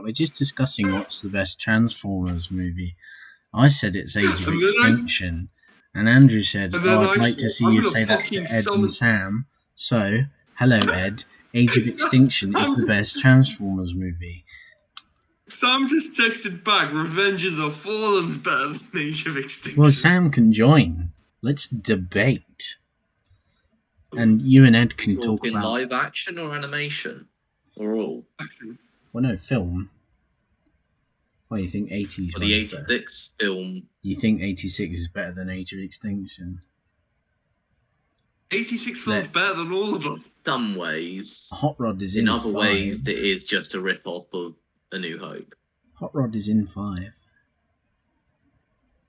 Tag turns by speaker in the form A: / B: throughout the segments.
A: We're just discussing what's the best Transformers movie. I said it's Age of
B: And then
A: Extinction, and Andrew said,
B: and then
A: "Oh, I'd
B: I
A: like to
B: thought,
A: see
B: I'm
A: you
B: gonna
A: say that
B: fucking
A: to Ed
B: summon.
A: and Sam." So, hello, Ed. Age of Extinction is the best Transformers movie.
B: Sam just texted back, Revenge of the Fallen's better than Age of Extinction.
A: Well, Sam can join. Let's debate. And you and Ed can talk
C: Talking
A: about...
C: live action or animation? Or all?
A: Well, no, film. What do you think 80s
C: For the 86 film.
A: You think 86 is better than Age of Extinction?
B: 86 films better than all of them.
C: Some ways.
A: Hot Rod is in 5.
C: In other ways, it is just a rip-off of A New Hope.
A: Hot Rod is in 5.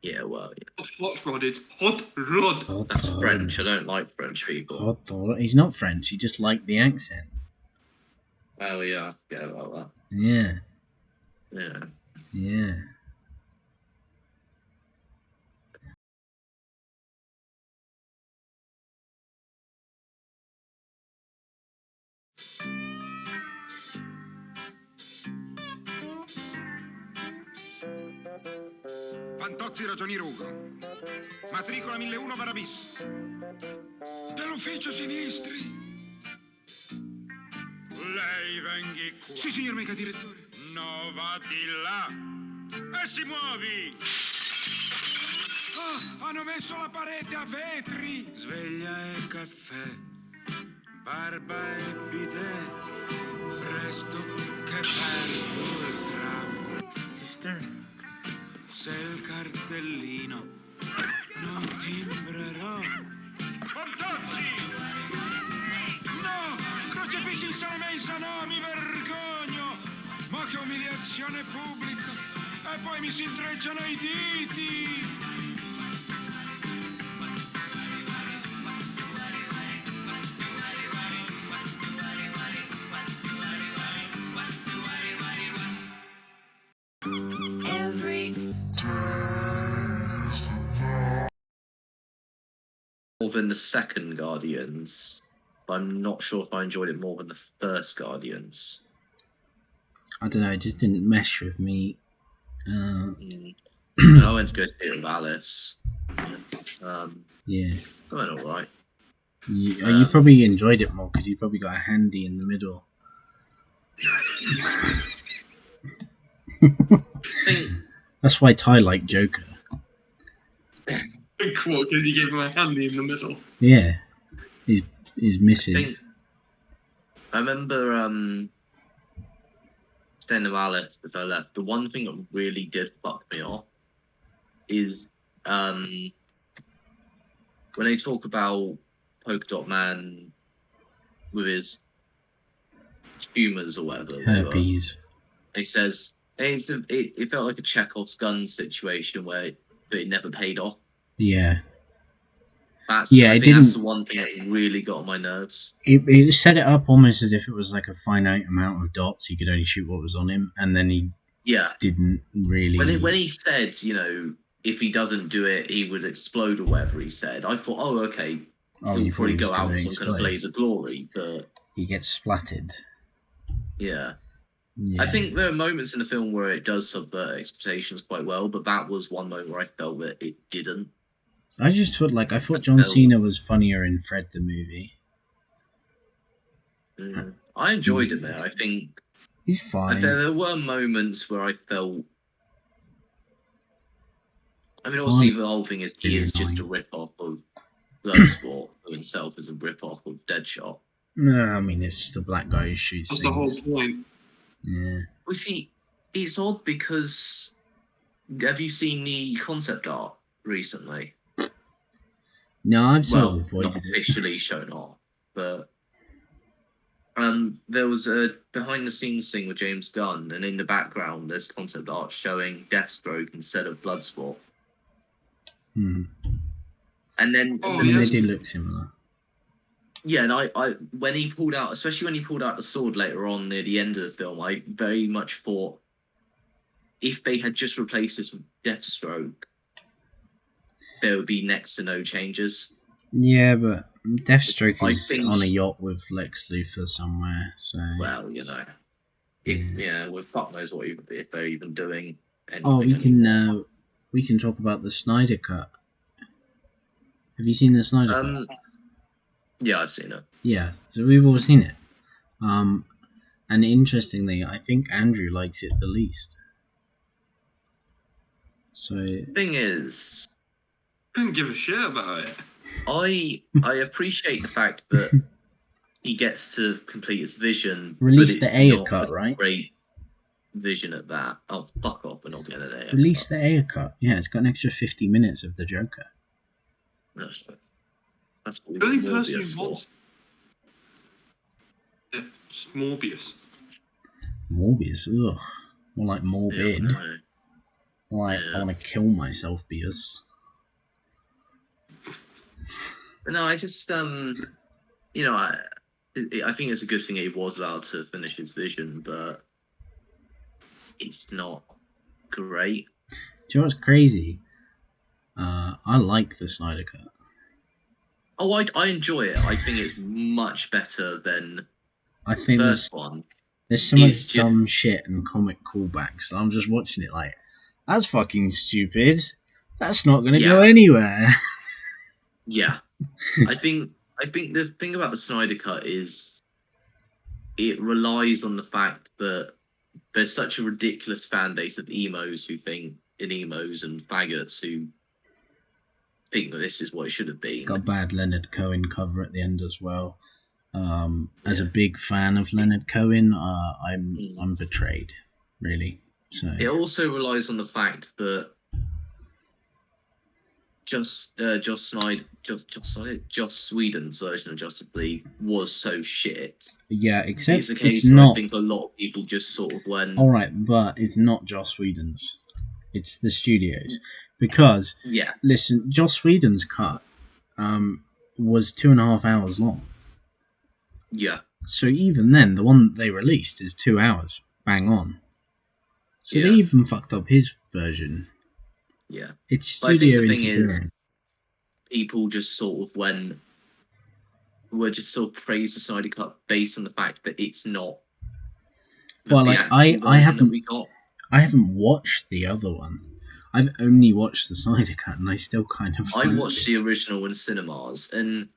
C: Yeah, well, yeah.
B: Hot Rod, it's Hot Rod.
C: That's French. I don't like French people.
A: Hot Rod. He's not French. He just liked the accent.
C: Oh, yeah. I forget about that.
A: Yeah.
C: Yeah.
A: Yeah.
D: Fantozzi Ragioni Rugo. Matricola 1001 Barabis. Dell'ufficio sinistri. Lei venghi qua. Sì, signor mega direttore. No, va di là. E si muovi. Hanno messo la parete a vetri. Sveglia e caffè. Barba e bidet. Presto che perdo il tram. Sister. Se il cartellino non timbrerò. Fantozzi! No! Crocefissi in sala mensa, no, mi vergogno! Ma che umiliazione pubblica! E poi mi si intrecciano i diti!
C: More than the second Guardians, but I'm not sure if I enjoyed it more than the first Guardians.
A: I don't know, it just didn't mesh with me.
C: And I went to go see it with Alice.
A: Yeah.
C: It went alright.
A: You probably enjoyed it more because you probably got a handy in the middle. That's why Ty liked Joker.
B: Big quote because he gave him a handy in the middle.
A: Yeah. His missus.
C: I remember saying to Alice as I left, the one thing that really did fuck me off is when they talk about Polka Dot Man with his tumours or whatever.
A: Herpes.
C: He says it felt like a Chekhov's gun situation where it never paid off.
A: Yeah.
C: I think that's the one thing that really got on my nerves.
A: It set it up almost as if it was like a finite amount of dots. He could only shoot what was on him, and then he didn't really.
C: When he said, you know, if he doesn't do it, he would explode or whatever he said, I thought, oh, okay, he'll probably go out with some kind of blaze of glory, but
A: he gets splattered.
C: Yeah. I think there are moments in the film where it does subvert expectations quite well, but that was one moment where I felt that it didn't.
A: I thought John Cena was funnier in Fred the movie.
C: I enjoyed it there. I think
A: he's fine.
C: There were moments where I felt. I mean, obviously, the whole thing is he is just a rip-off of Bloodsport, who himself is a rip-off of Deadshot.
A: No, I mean, it's just a black guy who shoots
B: That's
A: things.
B: the whole point.
A: Yeah.
C: Well, see, it's odd because have you seen the concept art recently?
A: No, I've sort of avoided
C: not officially shown off, but there was a behind-the-scenes thing with James Gunn, and in the background there's concept art showing Deathstroke instead of Bloodsport.
A: And
C: then
A: they did look similar.
C: Yeah, and I when he pulled out, especially when he pulled out the sword later on near the end of the film, I very much thought if they had just replaced this with Deathstroke, there would be next to no changes.
A: Yeah, but Deathstroke is on a yacht with Lex Luthor somewhere, so...
C: Well, you know. Well, fuck knows what if they're even doing anything.
A: Oh,
C: anymore.
A: we can talk about the Snyder Cut. Have you seen the Snyder Cut?
C: Yeah, I've seen it.
A: Yeah, so we've all seen it. And interestingly, I think Andrew likes it the least. So
C: the thing is,
B: I don't give a shit about it.
C: I appreciate the fact that he gets to complete his vision.
A: Release
C: but
A: the
C: it's
A: Ayer
C: not
A: cut,
C: a
A: right?
C: Great vision at that. Oh, fuck off! We're not getting an Ayer.
A: Release the Ayer cut. Yeah, it's got an extra 50 minutes of the Joker.
C: That's what
B: The only
C: we
B: person
C: Morbius
B: who
C: for.
B: wants. Yeah, it's Morbius.
A: Morbius, ugh. More like morbid.
C: Yeah, I know.
A: More like, I want to kill myself, Bius.
C: But no, I just you know, I think it's a good thing he was allowed to finish his vision, but it's not great.
A: Do you know what's crazy? I like the Snyder Cut.
C: Oh, I enjoy it. I think it's much better than
A: I think
C: the first one.
A: There's so much dumb shit and comic callbacks. I'm just watching it like, that's fucking stupid. That's not going to go anywhere.
C: Yeah. I think the thing about the Snyder Cut is it relies on the fact that there's such a ridiculous fan base of emos who think in emos and faggots who think that this is what it should have been.
A: It's got a bad Leonard Cohen cover at the end as well. As a big fan of Leonard Cohen, I'm betrayed, really. So
C: it also relies on the fact that Joss Whedon's version of Justice League was so shit.
A: Yeah, except
C: it's a case
A: it's not.
C: I think a lot of people just sort of went.
A: All right, but it's not Joss Whedon's. It's the studio's. Because listen, Joss Whedon's cut was 2.5 hours long.
C: Yeah.
A: So even then, the one that they released is 2 hours, bang on. So they even fucked up his version.
C: Yeah.
A: It's studio interference.
C: Is, people just sort of were just sort of praised the Snyder Cut based on the fact that it's not.
A: Well, like I haven't watched the other one. I've only watched the Snyder Cut, and I still kind of.
C: I watched the original in cinemas, and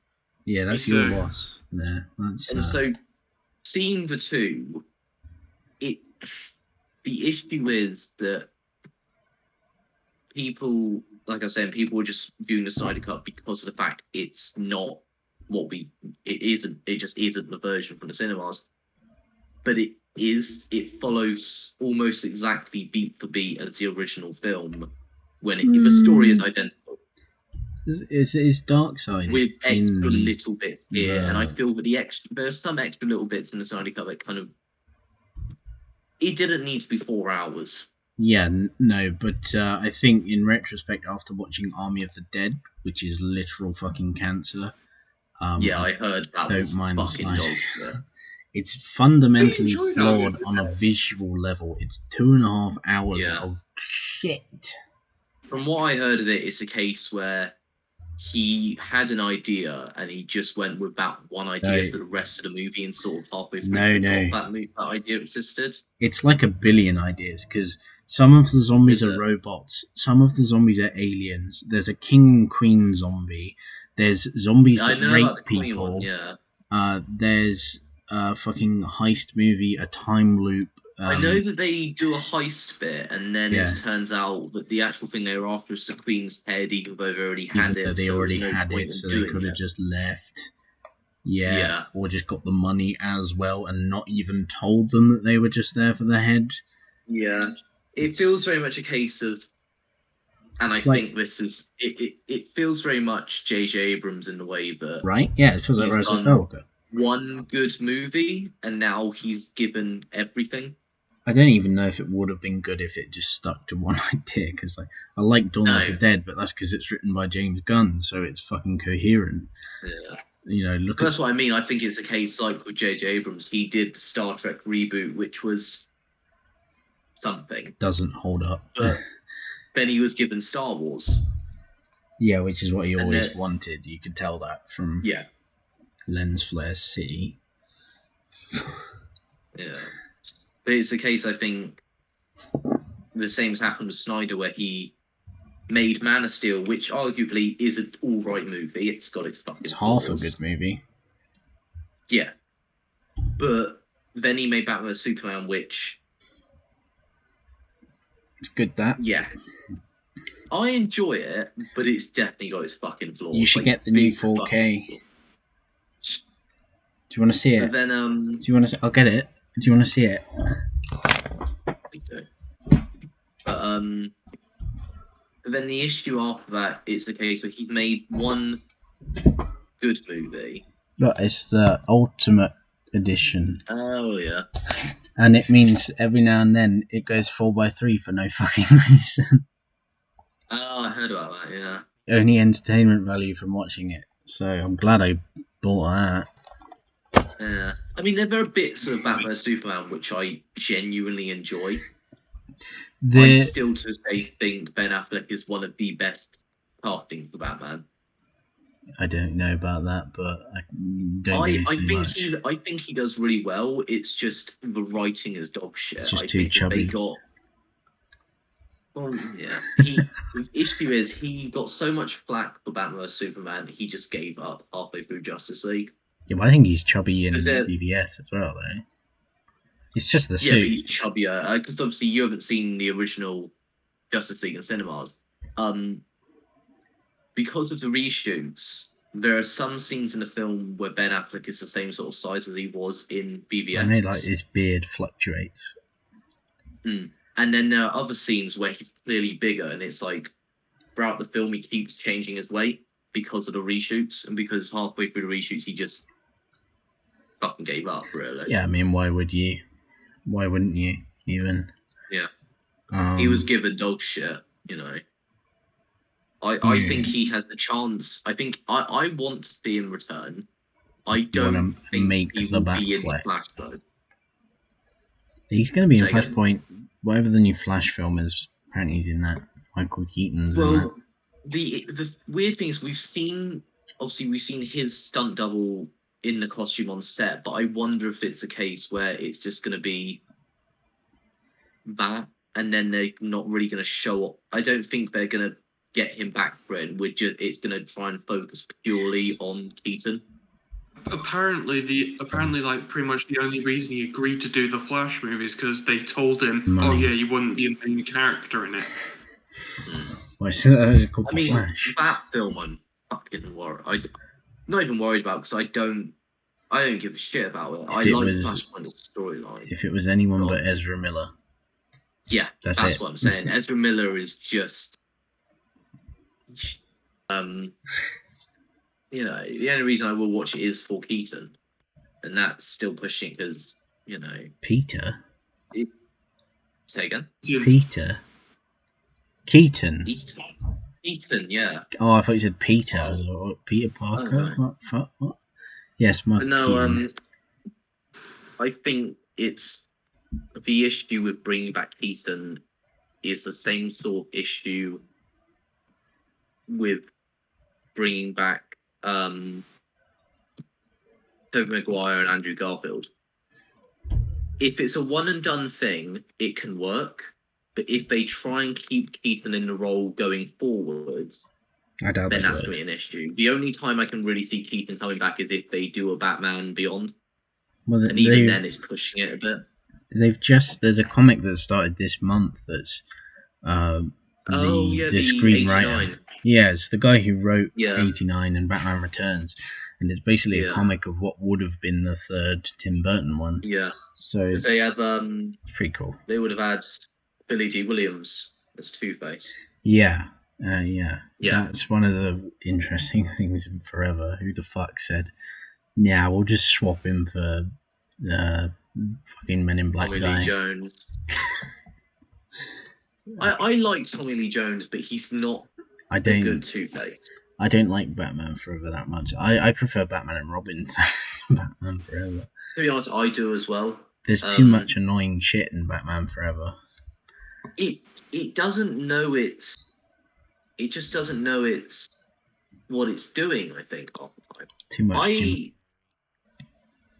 A: yeah, that's your loss. Yeah, that's.
C: So, seeing the two, the issue is that people, like I said, people were just viewing the Snyder Cut because of the fact it's not what it just isn't the version from the cinemas, but it follows almost exactly beat for beat as the original film when the story is identical.
A: It's Darkseid
C: with extra little bits here, and I feel that there's some extra little bits in the Snyder Cut that kind of it didn't need to be 4 hours.
A: Yeah, no, but I think in retrospect, after watching Army of the Dead, which is literal fucking cancer,
C: I heard that
A: don't
C: was
A: mind
C: fucking
A: the
C: dog.
A: It's fundamentally flawed on a visual level. It's 2.5 hours of shit.
C: From what I heard of it, it's a case where he had an idea and he just went with that one idea for the rest of the movie and sort of halfway through that idea existed.
A: It's like a billion ideas because some of the zombies are robots, some of the zombies are aliens. There's a king and queen zombie. There's zombies that rape people. There's a fucking heist movie, a time loop.
C: I know that they do a heist bit, and then it turns out that the actual thing they were after is the Queen's head, even though they already had it.
A: They already had it, so they could have just left. Yeah, or just got the money as well and not even told them that they were just there for the head.
C: Yeah, it feels very much a case of, and I think this is, it feels very much J.J. Abrams in the way that...
A: Right, yeah, it feels like Rise of Skywalker.
C: One good movie, and now he's given everything.
A: I don't even know if it would have been good if it just stuck to one idea, because I like Dawn of the Dead, but that's because it's written by James Gunn, so it's fucking coherent.
C: Yeah.
A: You know,
C: that's what I mean. I think it's a case like with J.J. Abrams. He did the Star Trek reboot, which was something.
A: Doesn't hold up.
C: But then he was given Star Wars.
A: Yeah, which is what he always wanted. You could tell that from Lens Flare City.
C: Yeah. But it's the case, I think, the same has happened with Snyder, where he made Man of Steel, which arguably is an all-right movie. It's got its fucking
A: It's half
C: flaws.
A: a good movie.
C: Yeah. But then he made Batman vs Superman, which...
A: It's good, that.
C: Yeah. I enjoy it, but it's definitely got its fucking flaws.
A: You should get the new 4K. Do you want to see it?
C: But then,
A: Do you want to? I'll get it. Do you want to see it?
C: But then the issue after that is the case where he's made one good movie.
A: Look, it's the Ultimate Edition.
C: Oh yeah.
A: And it means every now and then it goes 4x3 for no fucking reason.
C: Oh, I heard about that. Yeah.
A: Only entertainment value from watching it. So I'm glad I bought that.
C: Yeah. I mean, there are bits of Batman vs Superman which I genuinely enjoy. I still to this day think Ben Affleck is one of the best casting for Batman.
A: I don't know about that, but I don't really see much.
C: I think he does really well. It's just the writing is dog shit.
A: It's just too chubby.
C: Well, yeah. The issue is he got so much flack for Batman vs Superman, he just gave up halfway through Justice League.
A: Yeah, but I think he's chubby in BVS as well, though. It's just the suit.
C: Yeah, but he's chubbier. Because obviously you haven't seen the original Justice League in cinemas. Because of the reshoots, there are some scenes in the film where Ben Affleck is the same sort of size as he was in BVS.
A: I know, like, his beard fluctuates.
C: And then there are other scenes where he's clearly bigger, and it's like, throughout the film, he keeps changing his weight because of the reshoots, and because halfway through the reshoots, he just fucking gave up, really.
A: Yeah, I mean, why would you? Why wouldn't you, even?
C: Yeah. He was given dog shit, you know. I think he has the chance. I think I want to see him return. I don't think
A: make
C: he
A: the
C: will be in
A: Batfleck.
C: Flash, though.
A: He's going to be in Flashpoint. Whatever the new Flash film is, apparently he's in that. Michael Keaton's in that.
C: The weird thing is we've seen his stunt double in the costume on set, but I wonder if it's a case where it's just going to be that, and then they're not really going to show up. I don't think they're going to get him back for it. It's going to try and focus purely on Keaton.
B: Apparently, like pretty much the only reason he agreed to do the Flash movie is because they told him,
A: Money.
B: "Oh yeah, you wouldn't be a main character in it."
A: Why is that called
C: I mean,
A: Flash?
C: that film I'm fucking worried. I'm not even worried about because I don't give a shit about it. I like Flashpoint's storyline.
A: If it was anyone but Ezra Miller.
C: Yeah, that's what I'm saying. Ezra Miller is just, you know, the only reason I will watch it is for Keaton, and that's still pushing because, you know,
A: Peter.
C: Say again.
A: Peter. Keaton.
C: Keaton, yeah.
A: Oh, I thought you said Peter. Peter Parker.
C: Oh, no.
A: What? Yes, Michael Keaton.
C: I think it's the issue with bringing back Keaton is the same sort of issue with bringing back Tobey Maguire and Andrew Garfield. If it's a one and done thing, it can work. But if they try and keep Keaton in the role going forward,
A: I doubt
C: then that's going to be an issue. The only time I can really see Keaton coming back is if they do a Batman Beyond.
A: Well,
C: and even then, it's pushing it a bit.
A: There's a comic that started this month that's the screenwriter.
C: 89.
A: Yeah, it's the guy who wrote 89 and Batman Returns, and it's basically a comic of what would have been the third Tim Burton one.
C: Yeah.
A: So
C: they have
A: it's pretty cool.
C: They would have had Billy D. Williams as Two-Face.
A: Yeah. That's one of the interesting things in Forever. Who the fuck said, "Yeah, we'll just swap him for fucking Men in Black
C: Tommy
A: guy."
C: Lee Jones. I like Tommy Lee Jones, but he's not a good Two-Face.
A: I don't like Batman Forever that much. I prefer Batman and Robin to Batman Forever.
C: To be honest, I do as well.
A: There's too much annoying shit in Batman Forever.
C: It doesn't know it just doesn't know what it's doing, I think, half the time.
A: Too much.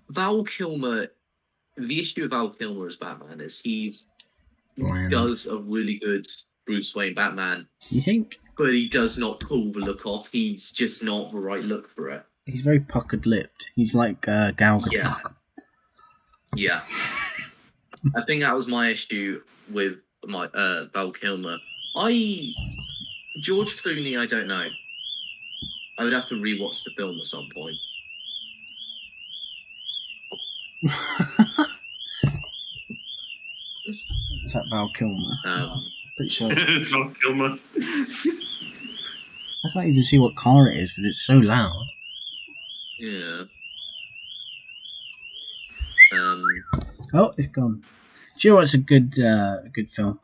C: Val Kilmer the issue with Val Kilmer as Batman is he
A: Bland.
C: does a really good Bruce Wayne Batman.
A: You think?
C: But he does not pull the look off. He's just not the right look for it.
A: He's very puckered lipped. He's like Gal Gadot.
C: Yeah. I think that was my issue with my Val Kilmer. George Clooney, I don't know. I would have to rewatch the film at some point.
A: Is that Val Kilmer? Pretty sure.
B: It's Val Kilmer.
A: I can't even see what car it is, but it's so loud.
C: Yeah.
A: Oh, it's gone. Do you know what's a good film?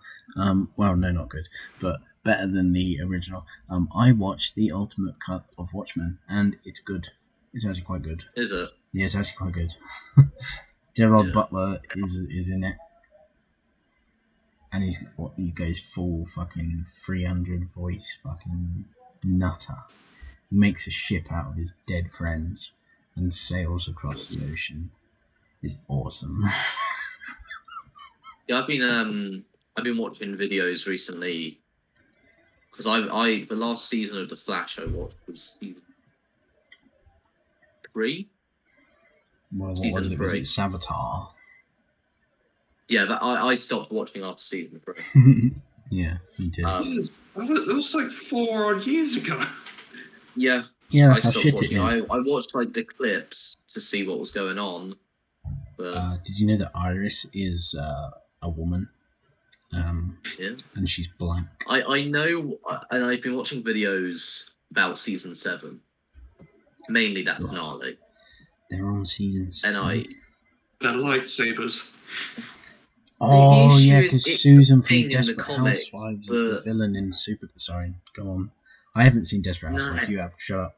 A: Well, no, not good, but better than the original. I watched the ultimate cut of Watchmen, and it's good. It's actually quite good.
C: Is it?
A: Yeah, it's actually quite good. Gerard Butler is in it, and he goes full fucking 300 voice fucking nutter. He makes a ship out of his dead friends and sails across the ocean. It's awesome.
C: Yeah, I've been watching videos recently because the last season of The Flash I watched was season 3.
A: Well, what was it? Was it Savitar?
C: Yeah, I stopped watching after season 3.
A: Yeah, me too.
B: It was like 4 odd years ago.
C: Yeah.
A: Yeah, that's how shit it is.
C: I watched like the clips to see what was going on. But
A: did you know that Iris is a woman?
C: Yeah.
A: And she's black.
C: I know, and I've been watching videos about season 7. Mainly that finale.
A: They're on season 7.
B: They're lightsabers.
A: Oh yeah, because Susan from Desperate Housewives is the villain in Super. Sorry, go on. I haven't seen Desperate Housewives. You have. Shut up.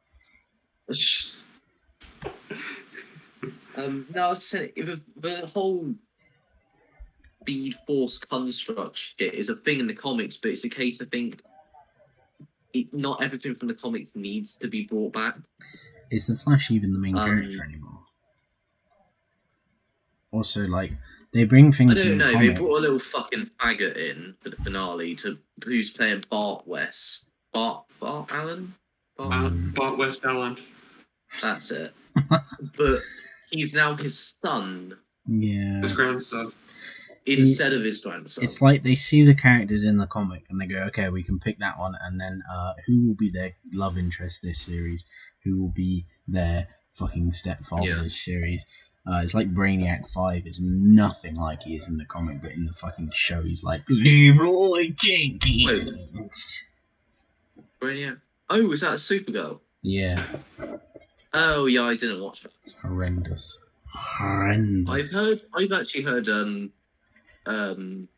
C: No, I was saying the whole Speed Force construct shit is a thing in the comics, but it's a case I think not everything from the comics needs to be brought back.
A: Is the Flash even the main character anymore? Also, like, they bring things.
C: I don't know.
A: Comics.
C: They brought a little fucking faggot in for the finale who's playing Bart West. Bart Allen.
B: Bart West Allen.
C: That's it. But he's now his son.
A: Yeah.
B: His grandson.
C: Instead of his grandson.
A: It's like they see the characters in the comic and they go, okay, we can pick that one, and then who will be their love interest this series? Who will be their fucking stepfather this series? It's like Brainiac 5 is nothing like he is in the comic, but in the fucking show he's like Leroy Jenkins.
C: Brainiac? Oh, was that a Supergirl?
A: Yeah.
C: Oh yeah, I didn't watch it.
A: It's horrendous.
C: I've actually heard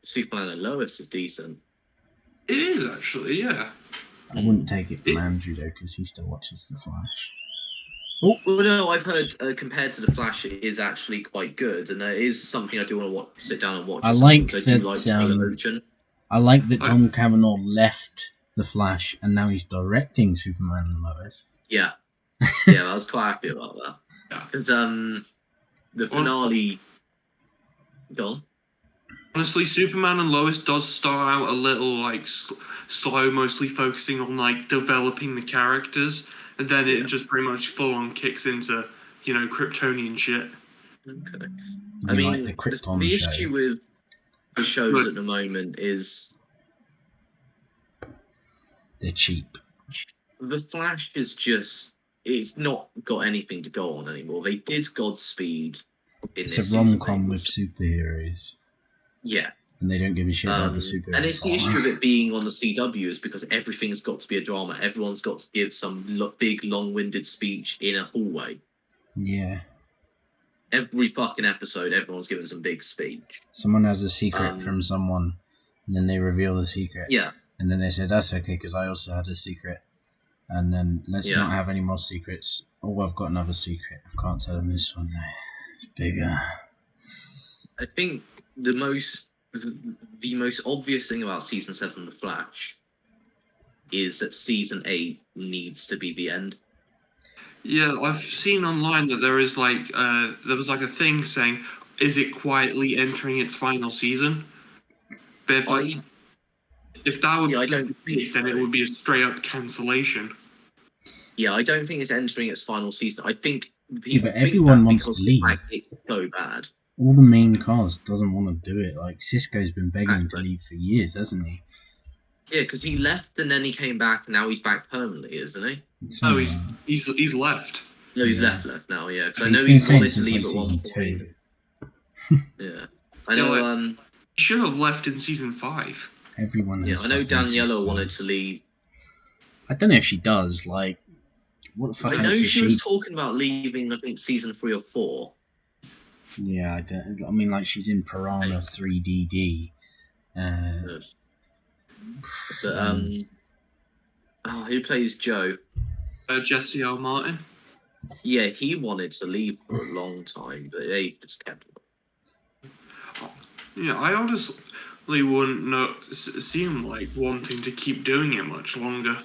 C: Superman and Lois is decent.
B: It is actually, yeah.
A: I wouldn't take it from Andrew though, because he still watches The Flash.
C: Oh well, no, I've heard compared to The Flash, it is actually quite good, and it is something I do want to sit down and watch.
A: I like that. I like that Tom Cavanaugh left The Flash, and now he's directing Superman and Lois.
C: Yeah, yeah, I was quite happy about that. Because the finale. Gone.
B: Honestly, Superman and Lois does start out a little like slow, mostly focusing on like developing the characters, and then it just pretty much full on kicks into Kryptonian shit.
C: Okay.
A: I mean, like the Krypton
C: the
A: show.
C: issue with the shows at the moment is
A: they're cheap.
C: The Flash is it's not got anything to go on anymore. They did Godspeed.
A: It's a rom-com with superheroes.
C: Yeah.
A: And they don't give a shit about the superheroes.
C: And it's the issue of it being on the CW is because everything's got to be a drama. Everyone's got to give some big, long-winded speech in a hallway.
A: Yeah.
C: Every fucking episode, everyone's giving some big speech.
A: Someone has a secret from someone, and then they reveal the secret.
C: Yeah.
A: And then they say, that's okay, because I also had a secret. And then let's not have any more secrets. Oh, I've got another secret. I can't tell them this one now. It's bigger.
C: I think the most obvious thing about season 7 of The Flash is that season 8 needs to be the end.
B: Yeah, I've seen online that there was like a thing saying is it quietly entering its final season? But if that would be the case, then it would be a straight up cancellation.
C: Yeah, I don't think it's entering its final season. I think
A: but everyone wants to leave.
C: It's so bad.
A: All the main cast doesn't want to do it. Like Cisco's been begging to leave for years, hasn't he?
C: Yeah, because he left and then he came back. And now he's back permanently, isn't he?
B: No, he's left.
C: No, he's left now. Yeah, because I
A: He's
C: know
A: been
C: he
A: saying
C: wanted to
A: since
C: leave
A: like
C: at one
A: season
C: point.
A: 2.
C: Yeah, I know.
B: He should have left in season 5.
A: Everyone.
C: Yeah, I know Daniela wanted to leave.
A: I don't know if she does. Like, what the fuck?
C: I know she was talking about leaving. I think season 3 or 4.
A: Yeah, I mean, like she's in Piranha 3DD.
C: But who plays Joe?
B: Jesse L. Martin.
C: Yeah, he wanted to leave for a long time, but they just kept him.
B: Yeah, I honestly wouldn't see him like wanting to keep doing it much longer.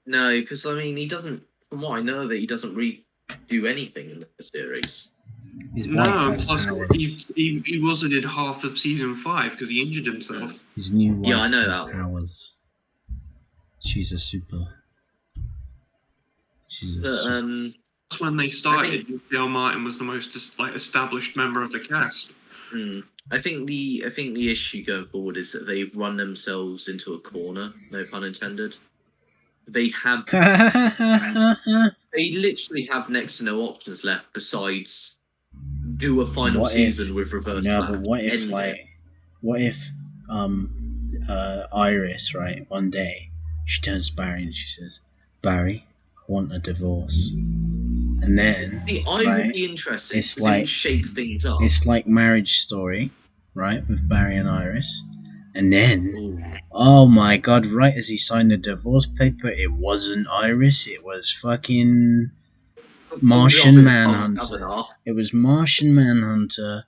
C: No, because I mean, he doesn't. From what I know, that he doesn't really do anything in the series.
B: No, plus he wasn't in half of season 5 because he injured himself.
A: His new wife
C: I know
A: has
C: that.
A: Powers. She's a super.
B: That's when they started. Jesse L. Martin was the most established member of the cast.
C: I think the issue going forward is that they've run themselves into a corner. No pun intended. They have. They literally have next to no options left besides do a final season with reverse.
A: No, but what if Iris, right? One day she turns to Barry and she says, "Barry, I want a divorce." And then
C: would be interested.
A: It's like
C: shake things up.
A: It's like Marriage Story, right, with Barry and Iris. And then, oh my god, right as he signed the divorce paper, it wasn't Iris, it was fucking Martian Manhunter. It was Martian Manhunter,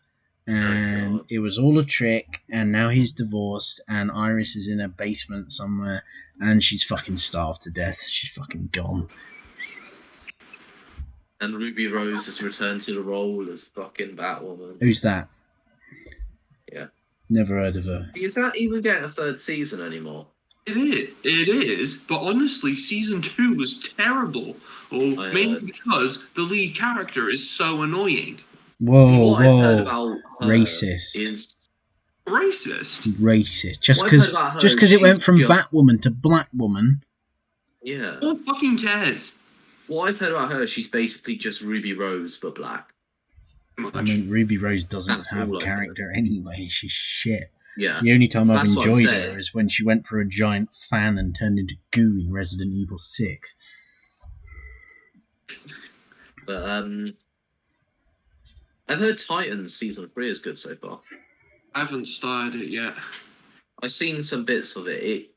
A: and it was all a trick, and now he's divorced, and Iris is in a basement somewhere, and she's fucking starved to death. She's fucking gone.
C: And Ruby Rose has returned to the role as fucking Batwoman.
A: Who's that?
C: Yeah.
A: Never heard of her.
C: Is that even getting a 3rd season anymore?
B: It is, but honestly, season 2 was terrible. Mainly because the lead character is so annoying.
A: Whoa.
C: Racist.
B: Racist?
A: Just because it went from Batwoman to Black Woman.
C: Yeah.
B: Who fucking cares?
C: What I've heard about her, she's basically just Ruby Rose, but black.
A: I mean, Ruby Rose doesn't have character anyway. She's shit.
C: Yeah.
A: The only time I've enjoyed her is when she went for a giant fan and turned into goo in Resident Evil 6.
C: But, I've heard Titans season 3 is good so far.
B: I haven't started it yet.
C: I've seen some bits of it.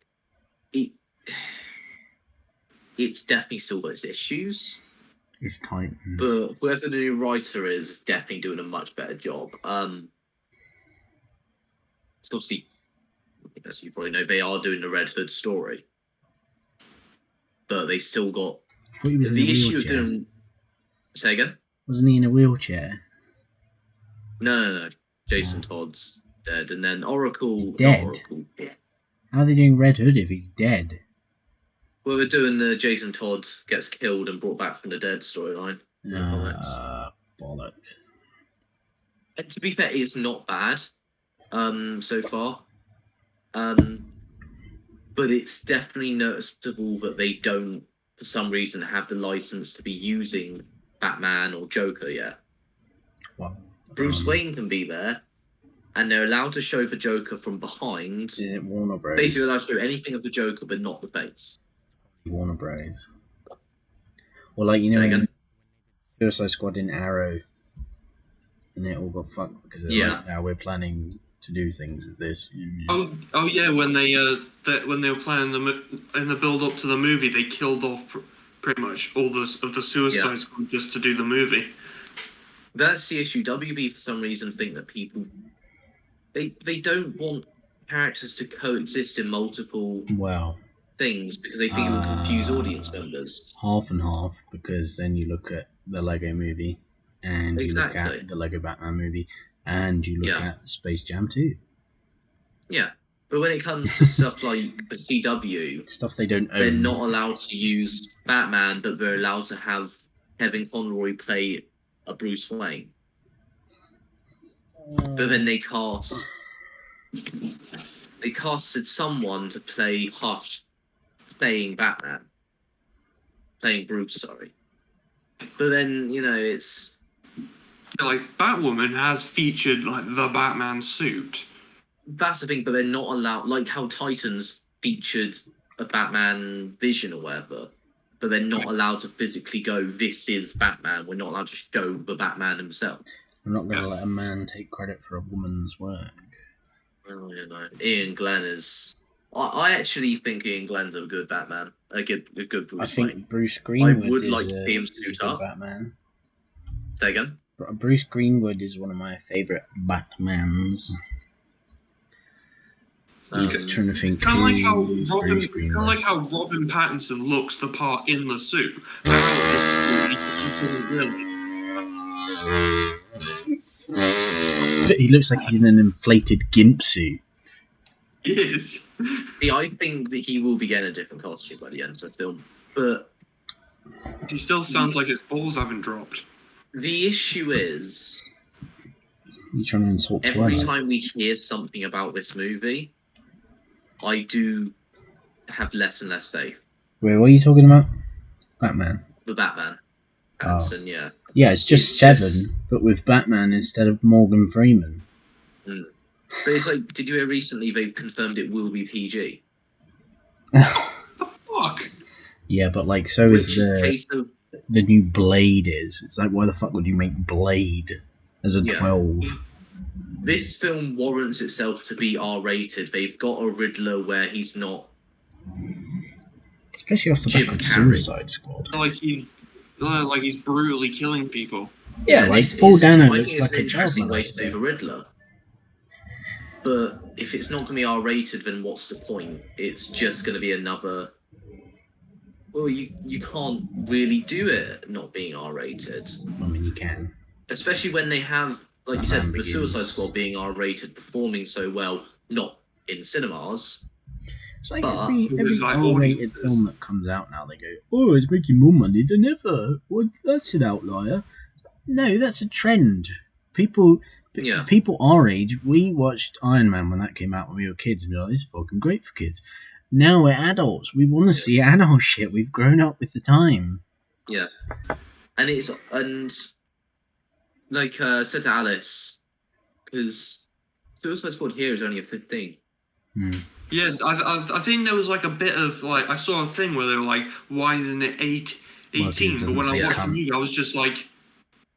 C: It's definitely still got its issues.
A: It's Titans.
C: But whoever the new writer is definitely doing a much better job. So obviously, as you probably know, they are doing the Red Hood story. But they still got
A: the issue of doing.
C: Say again?
A: Wasn't he in a wheelchair?
C: No. Jason Todd's dead, and then Oracle.
A: He's dead.
C: Oracle, yeah.
A: How are they doing Red Hood if he's dead?
C: Well, we're doing the Jason Todd gets killed and brought back from the dead storyline.
A: Bollocks.
C: And to be fair, it's not bad so far. But it's definitely noticeable that they don't, for some reason, have the license to be using Batman or Joker yet.
A: Well,
C: Bruce Wayne can be there, and they're allowed to show the Joker from behind.
A: Is it Warner Bros?
C: Basically allowed to show anything of the Joker, but not the face.
A: Warner Bros. Well, like, you know, in Suicide Squad in Arrow, and it all got fucked because like, now we're planning to do things with this.
B: Oh yeah, when they were planning in the build up to the movie, they killed off pretty much all of the Suicide Squad just to do the movie.
C: That's the issue. WB for some reason think that people they don't want characters to coexist in multiple things because they think it will confuse audience members.
A: Half and half, because then you look at the Lego movie and you look at the Lego Batman movie, And you look at Space Jam 2.
C: Yeah. But when it comes to stuff like the CW,
A: stuff they don't own,
C: they're not allowed to use Batman, but they're allowed to have Kevin Conroy play a Bruce Wayne. But then they casted someone to play Hush, playing Batman, playing Bruce. Sorry. But then it's
B: like Batwoman has featured like the Batman suit.
C: That's the thing, but they're not allowed, like how Titans featured a Batman vision or whatever, but they're not allowed to physically go, this is Batman. We're not allowed to show the Batman himself.
A: I'm not going to let a man take credit for a woman's work.
C: Oh, Ian Glenn is... I actually think Ian Glenn's a good Batman. A good Bruce Wayne.
A: I think Bruce Greenwood
C: like to see him suit up.
A: Batman.
C: Say again?
A: Bruce Greenwood is one of my favourite Batmans. I'm trying to think.
B: Kind of like how Robin Pattinson looks the part in the suit.
A: He looks like he's in an inflated gimp suit.
B: He is.
C: See, I think that he will be getting a different costume by the end of the film, but
B: he still sounds like his balls haven't dropped.
C: The issue is,
A: you're trying to insult
C: every time we hear something about this movie, I do have less and less faith.
A: Wait, what are you talking about? Batman.
C: The Batman. Pattinson, yeah.
A: Yeah, it's just Seven, but with Batman instead of Morgan Freeman.
C: Mm. But it's like, did you hear recently they've confirmed it will be PG?
B: The fuck?
A: Yeah, but like, so is the new Blade is. It's like, why the fuck would you make Blade as a 12?
C: This film warrants itself to be R-rated. They've got a Riddler where he's not...
A: Especially off the back of Suicide Squad.
B: Like he's brutally killing people.
A: Yeah, like Paul Dano looks like a
C: interesting way to do the Riddler. But if it's not going to be R-rated, then what's the point? It's just going to be another... Well, you can't really do it not being R-rated.
A: I mean, you can.
C: Especially when they have, like you said, the Suicide Squad being R-rated, performing so well, not in cinemas.
A: It's like every R-rated film that comes out now, they go, oh, it's making more money than ever. Well, that's an outlier. No, that's a trend. People our age, we watched Iron Man when that came out when we were kids, and we were like, this is fucking great for kids. Now we're adults. We want to see adult shit. We've grown up with the time.
C: Yeah. And like I said to Alice, because Suicide Squad here is only a 15.
B: Yeah, I think there was like a bit of like, I saw a thing where they were like, why isn't it 18? But when I watched the movie, I was just like,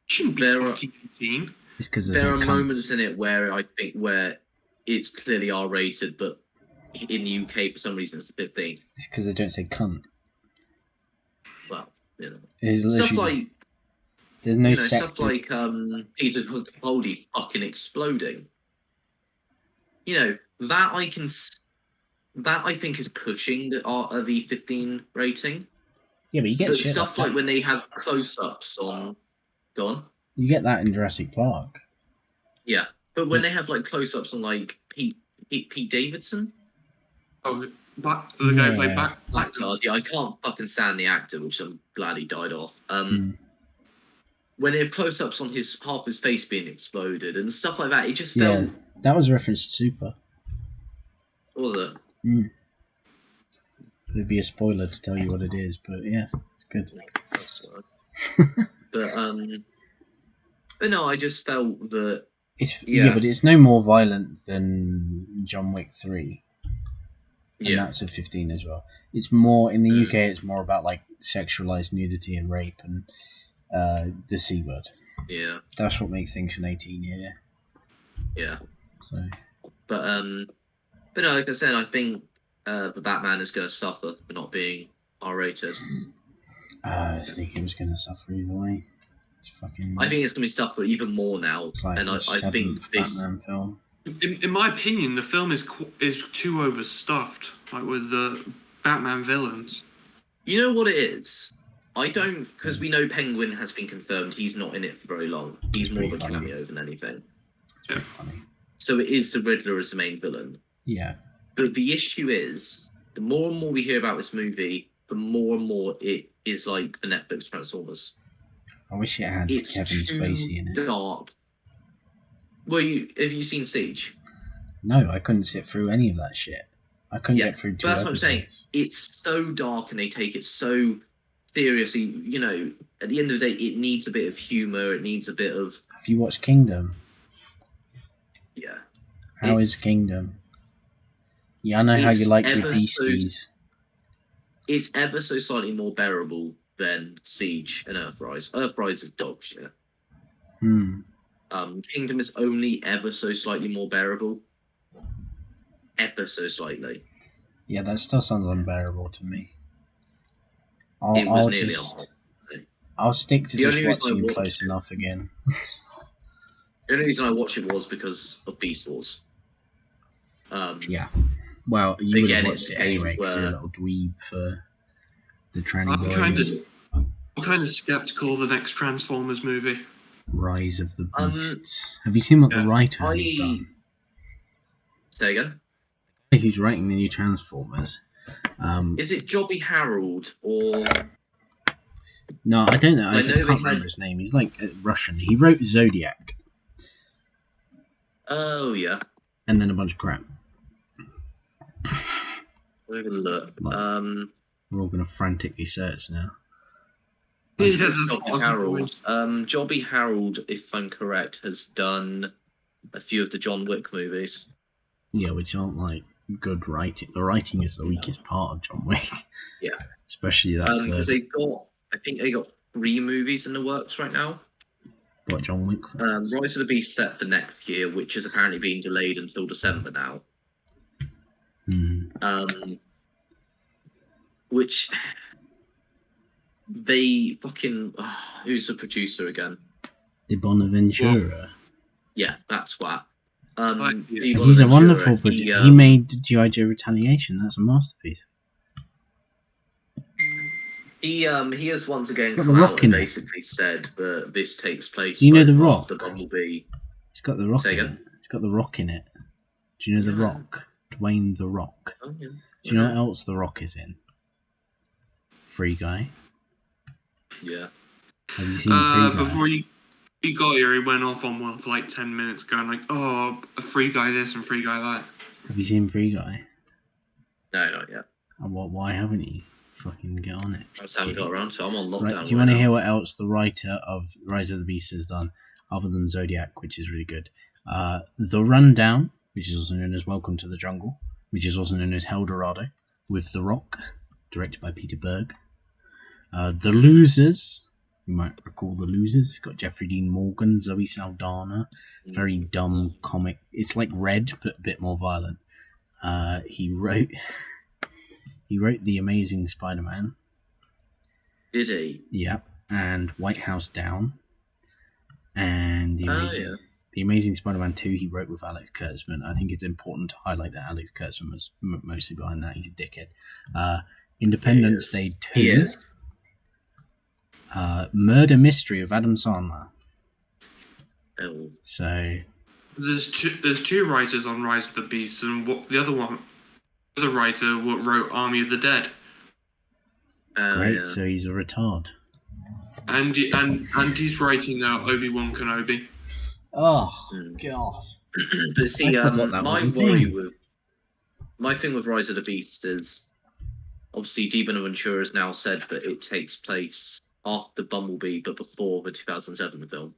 B: shouldn't be fucking 18.
A: It's because
C: there are moments in it where I think where it's clearly R-rated, but in the UK for some reason it's 15.
A: It's because they don't say cunt.
C: Well,
A: stuff
C: like
A: there's no sex.
C: Stuff like Peter Capaldi fucking exploding. That I think is pushing the V15 rating.
A: Yeah, but you get
C: stuff like when they have close-ups on. Go on.
A: You get that in Jurassic Park.
C: Yeah, but when they have like close-ups on like Pete Davidson.
B: Oh, the guy who played
C: Blackguard. Yeah, I can't fucking stand the actor, which I'm glad he died off. When they have close-ups on half his face being exploded and stuff like that, it just felt.
A: Yeah, that was a reference to Super.
C: What was it?
A: It'd be a spoiler to tell you what it is, but yeah, it's good.
C: But no, I just felt that.
A: But it's no more violent than John Wick 3. And that's a 15 as well. It's more in the UK. It's more about like sexualized nudity and rape and the C word.
C: Yeah,
A: that's what makes things an 18 here.
C: Yeah.
A: So,
C: but no, like I said, I think the Batman is going to suffer for not being R-rated.
A: I think he was going to suffer either way. It's fucking.
C: I think it's going to suffer even more now,
A: like
C: and I think this.
A: Batman film.
B: In my opinion, the film is too overstuffed, like with the Batman villains.
C: You know what it is? I don't, because we know Penguin has been confirmed. He's not in it for very long. He's more of a cameo than anything.
A: It's pretty funny.
C: So it is the Riddler as the main villain.
A: Yeah.
C: But the issue is, the more and more we hear about this movie, the more and more it is like the Netflix Transformers.
A: I wish it had
C: It's
A: Kevin Spacey in it.
C: Dark. Well, have you seen Siege?
A: No, I couldn't sit through any of that shit. I couldn't get through 2
C: that's
A: episodes.
C: What I'm saying. It's so dark and they take it so seriously. You know, at the end of the day, it needs a bit of humor. It needs a bit of...
A: Have you watched Kingdom?
C: Yeah.
A: How is Kingdom? Yeah, I know how you like your beasties.
C: It's ever so slightly more bearable than Siege and Earthrise. Earthrise is dog shit. Kingdom is only ever so slightly more bearable. Ever so slightly.
A: Yeah, that still sounds unbearable to me. I'll stick to just watching Close Enough again.
C: The only reason I watched it was because of Beast Wars.
A: Yeah. Well, you would have watched it anyway because you're a little dweeb for the tranny boys.
B: I'm kind of skeptical of the next Transformers movie.
A: Rise of the Beasts. Have you seen what the writer has done?
C: There you go.
A: The guy who's writing the new Transformers.
C: Is it Jobby Harold or...
A: No, I don't know. I can't remember his name. He's like Russian. He wrote Zodiac.
C: Oh, yeah.
A: And then a bunch of crap.
C: We're going to look.
A: We're all going to frantically search now.
C: Jobby Harold. Jobby Harold, if I'm correct, has done a few of the John Wick movies.
A: Yeah, which aren't like good writing. The writing is the weakest part of John Wick.
C: Yeah.
A: Especially that third.
C: Because I think they got 3 movies in the works right now.
A: What, John Wick?
C: Rise of the Beast set for next year, which is apparently being delayed until December now. Which they fucking... who's the producer again?
A: Di Bonaventura.
C: Yeah, that's what.
A: He's a wonderful producer. He made G.I. Joe Retaliation. That's a masterpiece.
C: He has once again come out and basically said that this takes place.
A: Do you know The Rock?
C: The Bumblebee.
A: It's got The Rock in it. It's got The Rock in it. Do you know The Rock? Dwayne The Rock.
C: Oh, yeah.
A: Do you know what else The Rock is in? Free Guy.
C: Yeah.
A: Have you seen Free Guy?
B: Before he got here, he went off on one for like 10 minutes going like, oh, a Free Guy this and Free Guy that.
A: Have you seen Free Guy?
C: No, not yet.
A: Why haven't you? Fucking get on it.
C: I just haven't got around to it. I'm on lockdown.
A: Right, do you want to hear what else the writer of Rise of the Beast has done, other than Zodiac, which is really good? The Rundown, which is also known as Welcome to the Jungle, which is also known as Eldorado, with The Rock, directed by Peter Berg. The Losers, you might recall The Losers. It's got Jeffrey Dean Morgan, Zoe Saldana. Very dumb comic. It's like Red, but a bit more violent. He wrote The Amazing Spider-Man.
C: Did he?
A: Yeah, and White House Down. And The Amazing Spider-Man 2 he wrote with Alex Kurtzman. I think it's important to highlight that Alex Kurtzman was mostly behind that. He's a dickhead. Independence Day 2. Murder Mystery of Adam Sandler.
C: Oh.
A: So
B: there's two writers on Rise of the Beast, and the other writer wrote Army of the Dead.
A: Great,
C: yeah.
A: so he's a retard.
B: And he's writing Obi-Wan Kenobi.
A: Oh God!
C: But see, my thing with Rise of the Beast is obviously Di Bonaventura has now said that it takes place after Bumblebee, but before the 2007 film.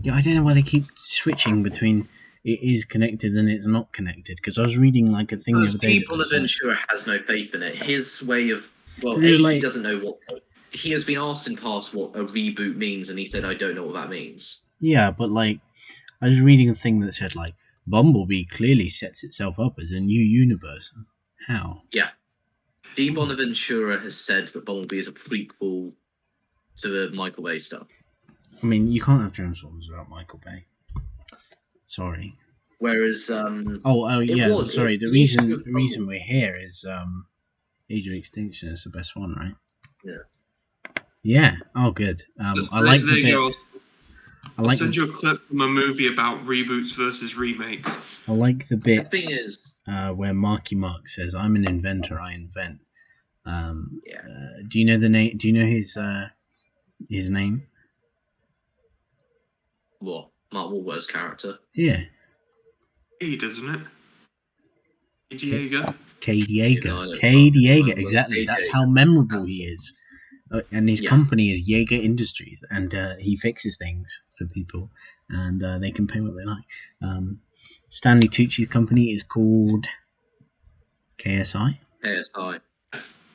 A: Yeah, I don't know why they keep switching between it is connected and it's not connected. Because I was reading like a thing the other day.
C: Di Bonaventura has no faith in it. His way of he doesn't know what. He has been asked in past what a reboot means, and he said, "I don't know what that means."
A: Yeah, but like, I was reading a thing that said like Bumblebee clearly sets itself up as a new universe. How?
C: Yeah, Di Bonaventura has said that Bumblebee is a prequel to the Michael Bay stuff.
A: I mean, you can't have Transformers without Michael Bay. Sorry.
C: Whereas,
A: sorry. The reason we're here is Age of Extinction is the best one, right?
C: Yeah.
A: Yeah. Oh, good. I like the bit.
B: I'll send you a clip from a movie about reboots versus remakes.
A: I like the bit
C: The thing is,
A: where Marky Mark says, "I'm an inventor. I invent." Do you know the name? Do you know his name?
C: What? Mark Wahlberg's character?
A: Yeah.
B: Doesn't it? Diego.
A: Diego. Diego. Exactly. That's how memorable he is. And his company is Jaeger Industries, and he fixes things for people, and they can pay what they like. Stanley Tucci's company is called KSI.
C: KSI.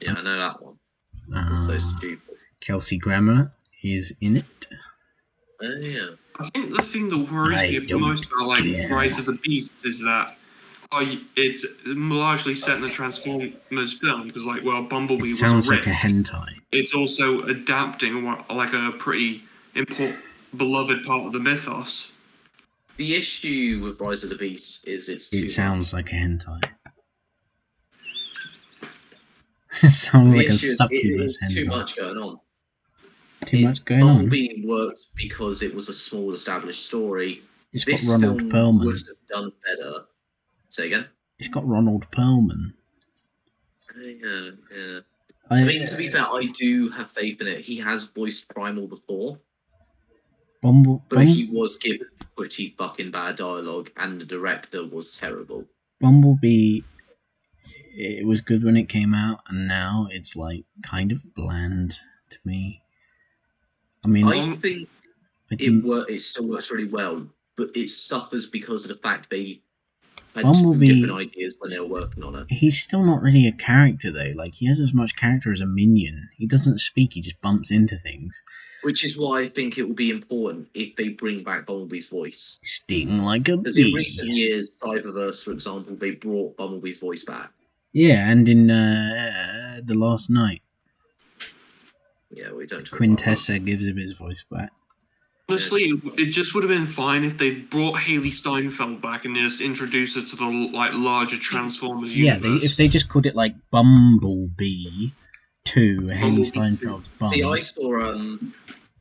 C: Yeah, I know that one. So stupid.
A: Kelsey Grammer is in it.
C: Yeah.
B: I think the thing that worries me the most about Rise of the Beast is that it's largely set in the Transformers film because, Bumblebee was a
A: sounds
B: riff.
A: like a hentai.
B: It's also adapting a pretty beloved part of the mythos.
C: The issue with Rise of the Beast is
A: it sounds like a hentai. It sounds like a succubus hentai.
C: Too much going on.
A: Bumblebee
C: worked because it was a small established story.
A: It's got Ronald Perlman.
C: Would have done better. Say again?
A: It's got Ronald Perlman.
C: Yeah. I mean, to be fair, I do have faith in it. He has voiced Primal before. But he was given pretty fucking bad dialogue, and the director was terrible.
A: Bumblebee, it was good when it came out, and now it's kind of bland to me. I mean,
C: I think it still works really well, but it suffers because of the fact they had
A: Bumblebee,
C: two different ideas when they were working on it.
A: He's still not really a character though. He has as much character as a minion. He doesn't speak. He just bumps into things.
C: Which is why I think it will be important if they bring back Bumblebee's voice.
A: Sting like a bee.
C: Because in recent years, Cyberverse, for example, they brought Bumblebee's voice back.
A: Yeah, and in The Last Night.
C: Yeah, we don't.
A: Quintessa gives him his voice back.
B: Honestly, it just would have been fine if they brought Haley Steinfeld back and just introduced her to the larger Transformers universe.
A: Yeah, if they just called it Bumblebee 2, Haley Steinfeld's Bum.
C: See, I saw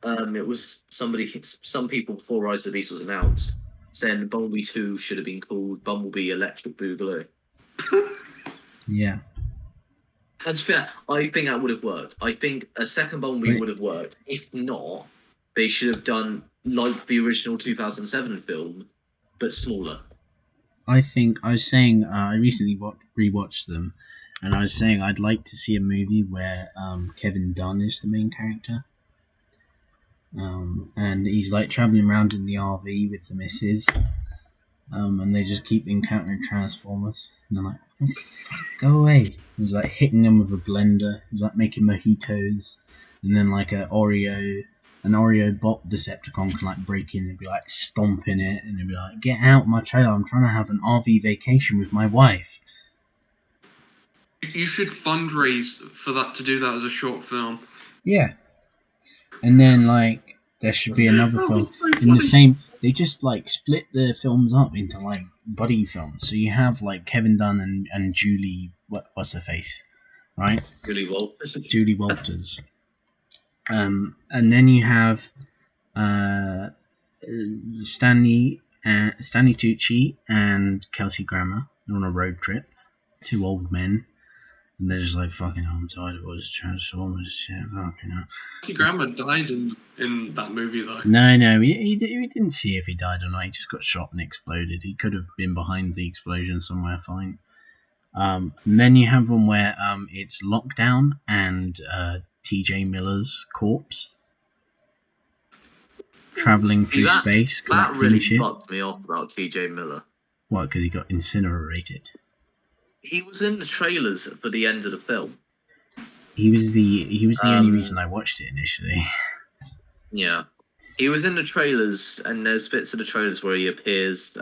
C: it was some people before Rise of the Beast was announced saying Bumblebee 2 should have been called Bumblebee Electric Boogaloo.
A: Yeah.
C: That's fair. I think that would have worked. I think a second Bumblebee would have worked. If not, they should have done like the original 2007 film, but smaller.
A: I was saying, I recently rewatched them, and I was saying I'd like to see a movie where Kevin Dunn is the main character. And he's traveling around in the RV with the missus, and they just keep encountering Transformers. And I'm like, oh, fuck, go away. He was hitting them with a blender. He was making mojitos, and then an Oreo bot Decepticon can break in and be stomping it, and he'd be like, get out my trailer, I'm trying to have an RV vacation with my wife.
B: You should fundraise for that to do that as a short film.
A: Yeah. And then there should be another film in the same. They just split the films up into buddy films. So you have Kevin Dunn and Julie, what's her face, right? Julie Walters. And then you have Stanley Tucci and Kelsey Grammer on a road trip. 2 old men. And they're just fucking hell, I'm tired of all this Transformers shit. Fucking hell.
B: Kelsey Grammer died in that movie, though.
A: No, he didn't see if he died or not. He just got shot and exploded. He could have been behind the explosion somewhere fine. And then you have one where it's Lockdown and T.J. Miller's corpse traveling through space, collecting
C: that really
A: shit.
C: fucked me off about T.J. Miller.
A: What? Because he got incinerated.
C: He was in the trailers for the end of the film.
A: He was the only reason I watched it initially.
C: Yeah, he was in the trailers, and there's bits of the trailers where he appears.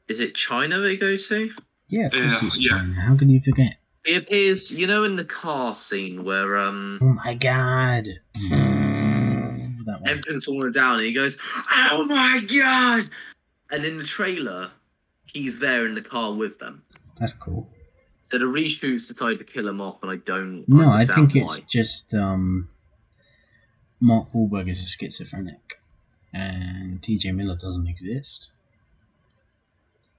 C: Is it China they go to?
A: Yeah, of course it's China. How can you forget?
C: He appears, in the car scene where
A: Oh my god! That one.
C: Everything's falling down, and he goes, "Oh my god!" And in the trailer, he's there in the car with them.
A: That's cool.
C: So the reshoots decided to kill him off, and I don't.
A: No, I think it's just Mark Wahlberg is a schizophrenic, and T.J. Miller doesn't exist.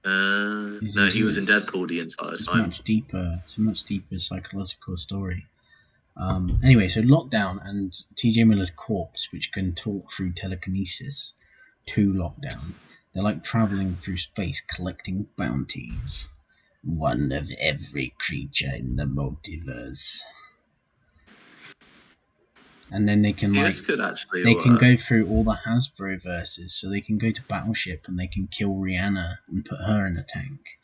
C: No, he was in Deadpool the entire time.
A: It's a much deeper psychological story. Anyway, so Lockdown and T.J. Miller's corpse, which can talk through telekinesis, to Lockdown. They're like traveling through space, collecting bounties. One of every creature in the multiverse. And then they can can go through all the Hasbro verses, so they can go to Battleship and they can kill Rihanna and put her in a tank.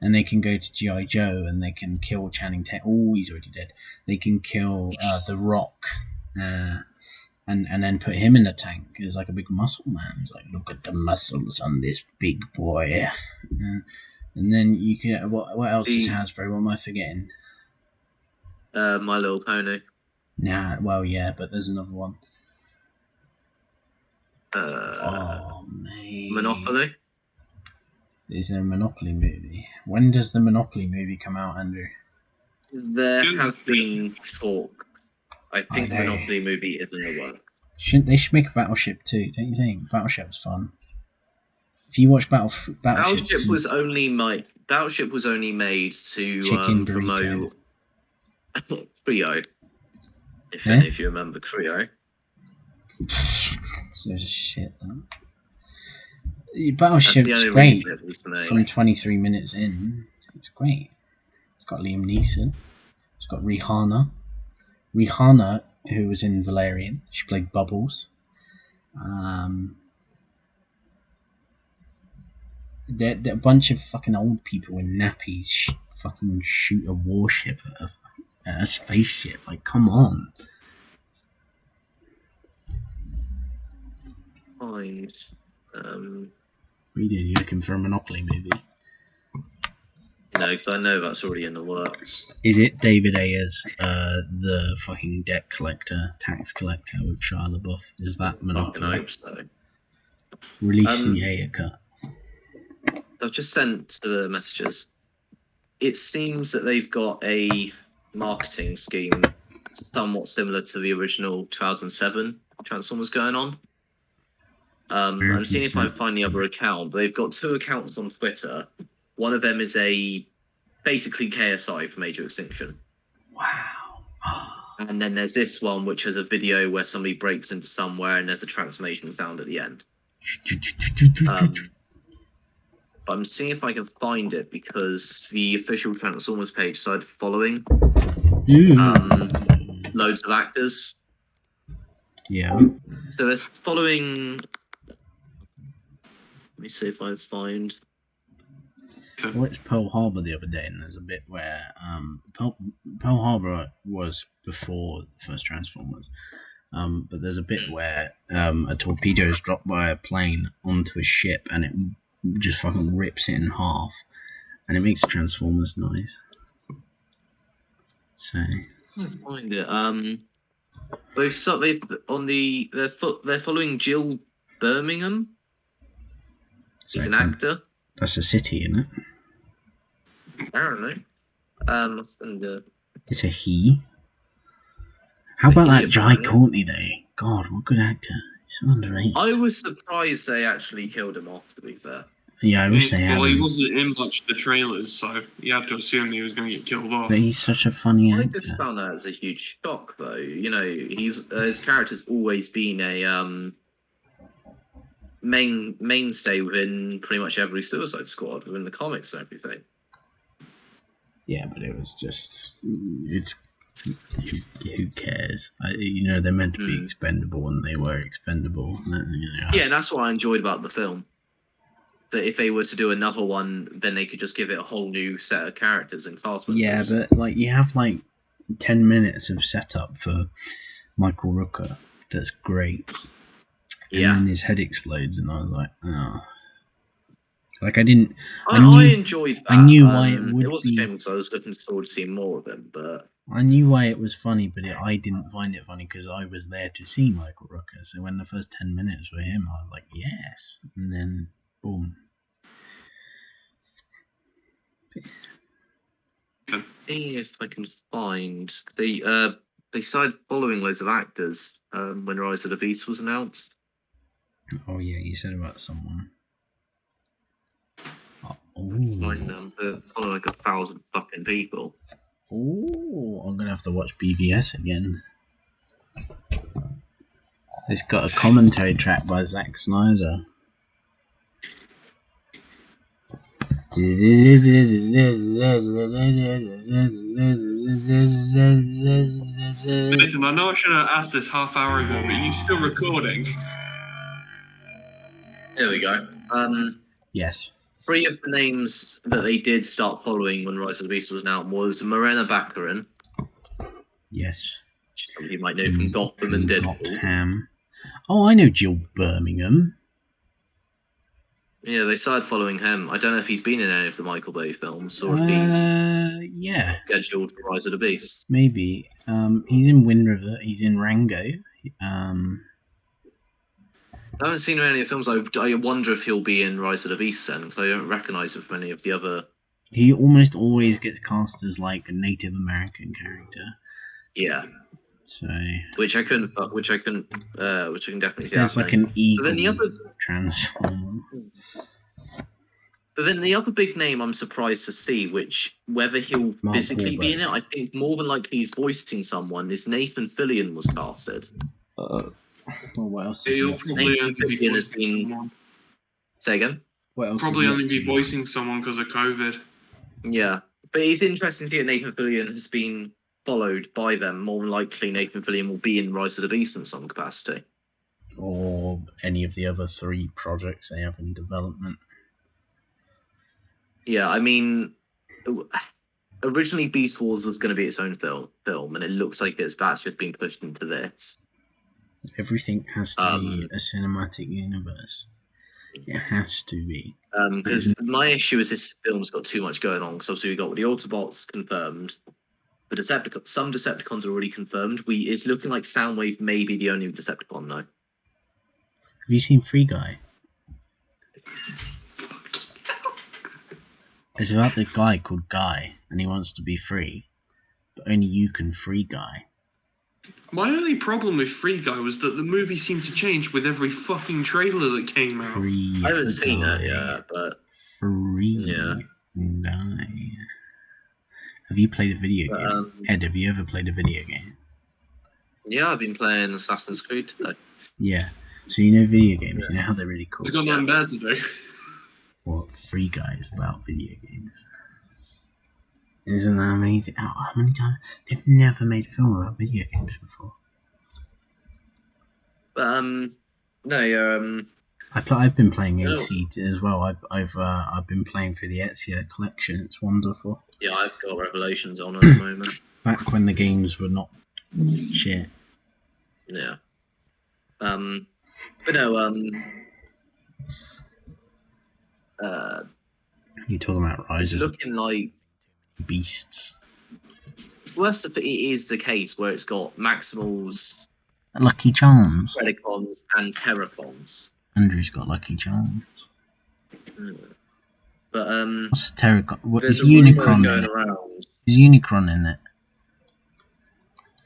A: And they can go to G.I. Joe and they can kill Channing Tatum. Oh, he's already dead. They can kill The Rock and then put him in a tank as like a big muscle man. He's like, look at the muscles on this big boy. And then you can. What else is Hasbro? What am I forgetting?
C: My Little Pony.
A: Nah, well, yeah, but there's another one.
C: Monopoly?
A: Is there a Monopoly movie? When does the Monopoly movie come out, Andrew?
C: There has been talk. I think the Monopoly movie is in the works.
A: They should make a Battleship too, don't you think? Battleship's fun. If you watch
C: Battleship was only made to promote Creo. If you remember Creo.
A: So shit, that. Battleship's great. From 23 minutes in, it's great. It's got Liam Neeson. It's got Rihanna. Rihanna, who was in Valerian, she played Bubbles. They're a bunch of fucking old people in nappies fucking shoot a warship at a spaceship. Like, come on.
C: Fine.
A: What are you doing? You looking for a Monopoly movie?
C: No, because I know that's already in the works.
A: Is it David Ayer's the fucking debt collector, tax collector with Shia LaBeouf? Is that Monopoly?
C: I hope so.
A: Release the Ayer cut.
C: I've just sent the messages. It seems that they've got a marketing scheme somewhat similar to the original 2007 Transformers going on. I'm seeing if I can find the other account. But they've got two accounts on Twitter. One of them is basically KSI from Age of Extinction.
A: Wow.
C: And then there's this one, which has a video where somebody breaks into somewhere and there's a transformation sound at the end. But I'm seeing if I can find it because the official Transformers page started following loads of actors.
A: Yeah.
C: So it's following. Let me see if I find.
A: I watched Pearl Harbor the other day, and there's a bit where Pearl Harbor was before the first Transformers. But there's a bit where a torpedo is dropped by a plane onto a ship, and it just fucking rips it in half, and it makes a Transformers noise. So
C: I can't find it. They're following Jill Birmingham. She's an actor.
A: That's a city, isn't it?
C: Apparently.
A: It's a he. How about that Jai Courtney though? God, what good actor. He's so underrated.
C: I was surprised they actually killed him off, to be fair.
A: Yeah, I wish they had.
B: Well, he wasn't in much of the trailers, so you had to assume he was going to get killed off.
A: But he's such a funny actor.
C: I just found that as a huge shock, though. You know, his character's always been a mainstay within pretty much every Suicide Squad within the comics and everything.
A: Yeah, but it was just who cares? They're meant to be expendable, and they were expendable.
C: Yeah, and that's what I enjoyed about the film. That if they were to do another one, then they could just give it a whole new set of characters and cast members.
A: Yeah, but you have 10 minutes of setup for Michael Rooker. That's great. And then his head explodes, and I was like, oh. I
C: enjoyed that.
A: I knew why it would be.
C: It was a shame because I was looking forward to seeing more of him, but
A: I knew why it was funny, but I didn't find it funny because I was there to see Michael Rooker. So when the first 10 minutes were him, I was like, yes. And then, boom.
C: See if I can find the they started following loads of actors when Rise of the Beast was announced.
A: Oh yeah, you said about someone.
C: Find them, follow like 1,000 fucking people.
A: Oh, I'm gonna have to watch BVS again. It's got a commentary track by Zack Snyder.
B: Listen, I know I should have asked this half hour ago, but you still recording?
C: There we go.
A: Yes.
C: 3 of the names that they did start following when Rise of the Beast was announced was Morena Baccarin.
A: Yes.
C: Some of you might know from Gotham and Deadpool.
A: Gotham. Oh, I know Jill Birmingham.
C: Yeah, they started following him. I don't know if he's been in any of the Michael Bay films or if he's scheduled for Rise of the Beast.
A: Maybe. He's in Wind River. He's in Rango.
C: I haven't seen any of the films. I wonder if he'll be in Rise of the Beast then, because I don't recognise him from any of the other.
A: He almost always gets cast as like a Native American character.
C: Yeah.
A: So.
C: Which I can definitely see.
A: There's like an eagle
C: but then the other
A: transformer.
C: But then the other big name I'm surprised to see, which whether he'll physically be in it, I think more than likely he's voicing someone, is Nathan Fillion was casted.
A: Well, what else?
B: He'll probably only be voicing someone.
C: Say again?
A: What else?
B: Probably only be voicing someone because of COVID.
C: Yeah, but it's interesting to see that Nathan Fillion has been followed by them. More than likely, Nathan Fillion will be in Rise of the Beast in some capacity.
A: Or any of the other 3 projects they have in development.
C: Yeah, I mean, originally Beast Wars was going to be its own film, and it looks like that's just been pushed into this.
A: Everything has to be a cinematic universe. It has to be.
C: Because my issue is this film's got too much going on. Because obviously we got the Autobots confirmed, but some Decepticons are already confirmed. It's looking like Soundwave may be the only Decepticon though.
A: Have you seen Free Guy? It's about the guy called Guy, and he wants to be free, but only you can free Guy.
B: My only problem with Free Guy was that the movie seemed to change with every fucking trailer that came out.
C: I haven't seen that yet, but
A: Free Guy. Have you played a video game? Ed, have you ever played a video game?
C: Yeah, I've been playing Assassin's Creed today.
A: Yeah. So you know video games, you know how they're really cool.
B: It's got nothing bad to do.
A: Well, Free Guy is about video games. Isn't that amazing? How many times? They've never made a film about video games before.
C: But, no,
A: I've been playing AC as well. I've been playing through the Ezio collection. It's wonderful.
C: Yeah, I've got Revelations on at the moment.
A: Back when the games were not shit.
C: Yeah. But no,
A: you're talking about Rise
C: it's looking like
A: Beasts.
C: Worst of it is the case where it's got Maximals,
A: Lucky Charms,
C: Predacons, and Terracons.
A: Andrew's got Lucky Charms.
C: But
A: what's the Terracon? What is
C: there's
A: Unicron
C: going
A: in it?
C: around.
A: Is Unicron in it?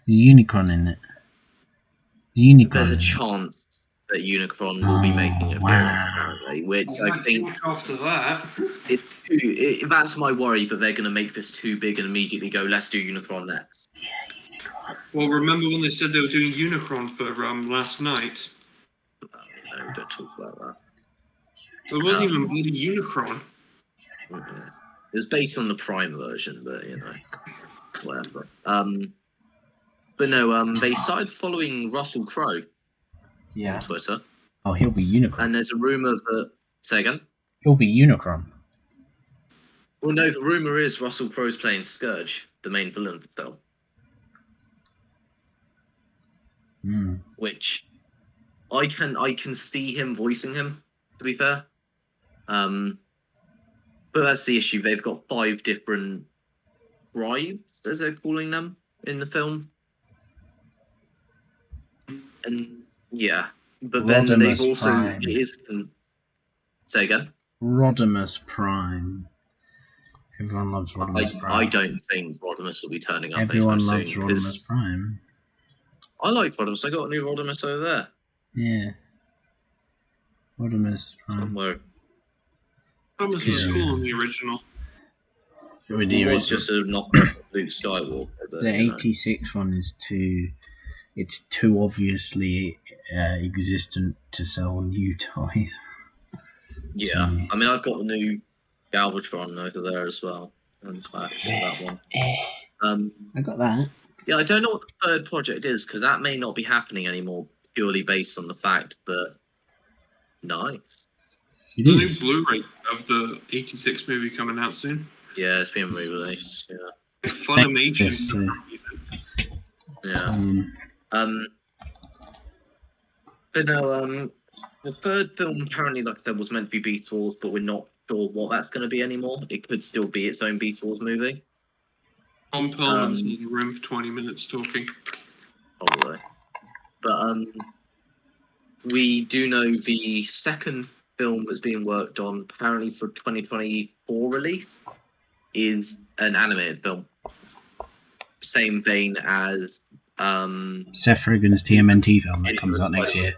A: Is Unicron in it? Is Unicron?
C: There's a chance that Unicron will be making an appearance, apparently, which I think
B: after that,
C: that's my worry that they're going to make this too big and immediately go, let's do Unicron next.
A: Yeah, Unicron.
B: Well, remember when they said they were doing Unicron for last night?
C: No, don't talk about that.
B: It wasn't even bloody Unicron.
C: It was based on the Prime version, but whatever. But no, they started following Russell Crowe on Twitter.
A: Oh, he'll be Unicron.
C: And there's a rumor that... Say again?
A: He'll be Unicron.
C: Well, no, the rumor is Russell Crowe's playing Scourge, the main villain of the film. Which I can see him voicing him, to be fair. But that's the issue. They've got 5 different tribes, as they're calling them, in the film. And yeah, but then they've also say again.
A: Rodimus Prime. Everyone loves Rodimus Prime.
C: I don't think Rodimus will be turning up.
A: Everyone loves Rodimus Prime.
C: I like Rodimus. I got a new Rodimus over there.
A: Yeah. Rodimus Prime.
C: Somewhere.
B: Rodimus was cool in the original.
C: It was just a knockoff of Luke Skywalker. But,
A: the 86 one is too... It's too obviously existent to sell new toys.
C: Yeah. I mean, I've got the new Galvatron over there as well. And that one.
A: I got that.
C: Yeah, I don't know what the third project is, because that may not be happening anymore, purely based on the fact that... Nice.
B: There's a new Blu-ray of the 86 movie coming out soon.
C: Yeah, it's being re-released. Yeah.
B: It's Funimation.
C: Yeah. But no, the third film apparently, like I said, was meant to be Beast Wars, but we're not sure what that's going to be anymore. It could still be its own Beast Wars movie.
B: Tom Perlman's in the room for 20 minutes talking.
C: Probably. But we do know the second film that's being worked on, apparently for 2024 release, is an animated film. Same vein as
A: Seth Rogen's TMNT film that comes out next year.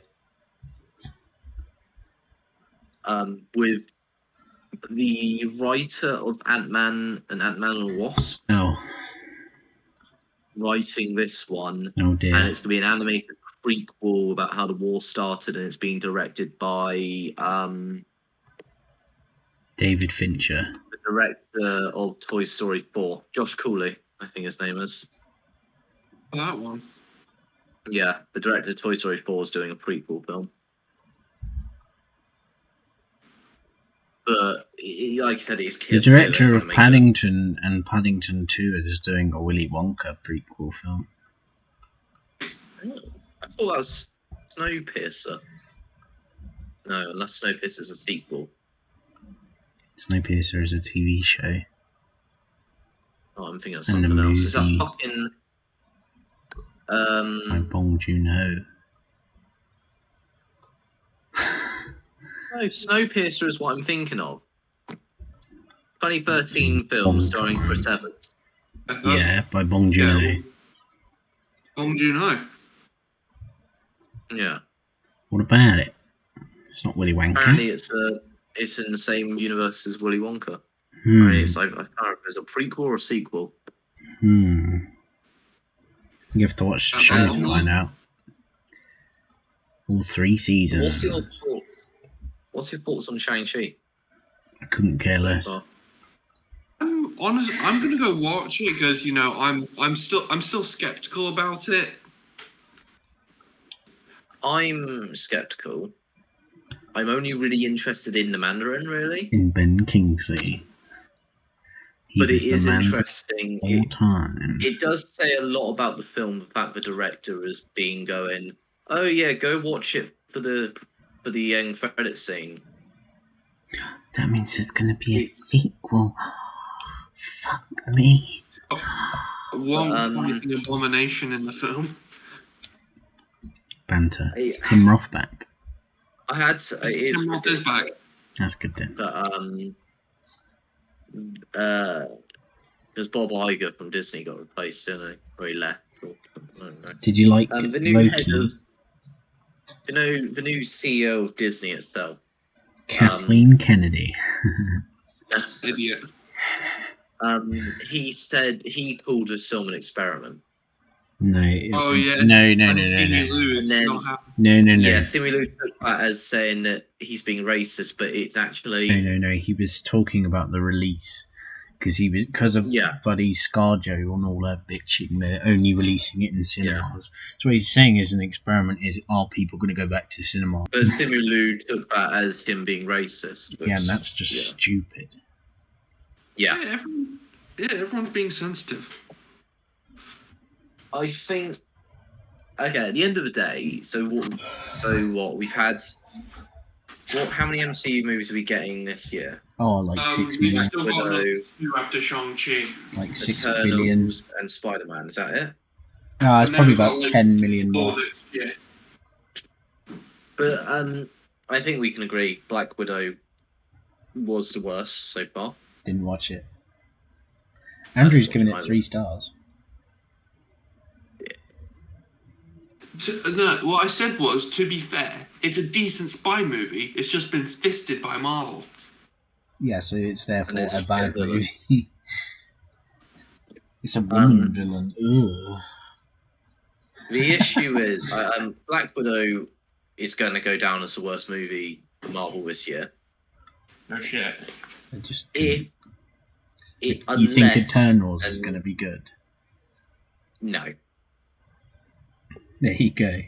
C: With the writer of Ant-Man and Ant-Man and the Wasp writing this one.
A: Oh dear.
C: And it's going to be an animated prequel about how the war started, and it's being directed by
A: David Fincher,
C: the director of Toy Story 4, Josh Cooley, I think his name is.
B: That one.
C: Yeah, the director of Toy Story 4 is doing a prequel film. But like I said, it's
A: the director of Paddington and Paddington 2 is doing a Willy Wonka prequel film.
C: Oh, I thought that was Snowpiercer. No, unless Snowpiercer is a sequel.
A: Snowpiercer is a TV show.
C: Oh, I'm thinking of something else. Is that fucking...
A: By Bong Joon-ho.
C: No, Snowpiercer is what I'm thinking of. 2013 film starring Chris Evans.
A: Yeah, by Bong Joon-ho.
B: Bong Joon-ho.
C: Yeah.
A: What about it? It's not Willy Wonka.
C: Apparently, it's in the same universe as Willy Wonka. It's like, I can't remember, is it a prequel or a sequel?
A: You have to watch the show to find out. All 3 seasons.
C: What's your thoughts on Shang-Chi?
A: I couldn't care less.
B: I'm gonna go watch it because I'm still skeptical about it.
C: I'm skeptical. I'm only really interested in the Mandarin, really.
A: In Ben Kingsley.
C: But it is interesting.
A: All time.
C: It does say a lot about the film, the fact the director is going, oh yeah, go watch it for the end credit scene.
A: That means there's going to be a sequel. Fuck me.
B: One the abomination in the film.
A: Banter. It's Tim Roth back.
C: I had to,
B: Tim Roth is back.
A: That's good then.
C: But because Bob Iger from Disney got replaced, didn't he? Or he left.
A: Did you like
C: the new
A: Loki?
C: The new CEO of Disney itself.
A: Kathleen Kennedy.
B: Idiot.
C: He said he called this film an experiment.
A: No.
B: Oh yeah.
A: No.
C: Yeah, Simu Liu took that as saying that he's being racist, but it's actually
A: no. He was talking about the release because of bloody ScarJo and all that bitching. They're only releasing it in cinemas. So what he's saying is an experiment. Are people going to go back to cinema?
C: But Simu Liu took that as him being racist. Which,
A: and that's just stupid.
C: Yeah.
B: Everyone's being sensitive.
C: I think. Okay, at the end of the day, so what we've had. How many MCU movies are we getting this year?
A: Oh, like 6 million.
B: Still got two after Shang-Chi.
A: Like 6
C: Eternals
A: billion.
C: And Spider-Man. Is that it?
A: No, it's probably about 10 million more.
B: Yeah.
C: But I think we can agree Black Widow was the worst so far.
A: Didn't watch it. Andrew's given it 3 stars.
B: No, what I said was, to be fair, it's a decent spy movie. It's just been fisted by Marvel.
A: Yeah, so it's therefore
C: And it's
A: a bad
C: villain.
A: movie. It's a woman villain. Ugh.
C: The issue is, Black Widow is going to go down as the worst movie for Marvel this year.
B: No shit.
A: I just
C: You
A: think Eternals is going to be good?
C: No.
A: There you go.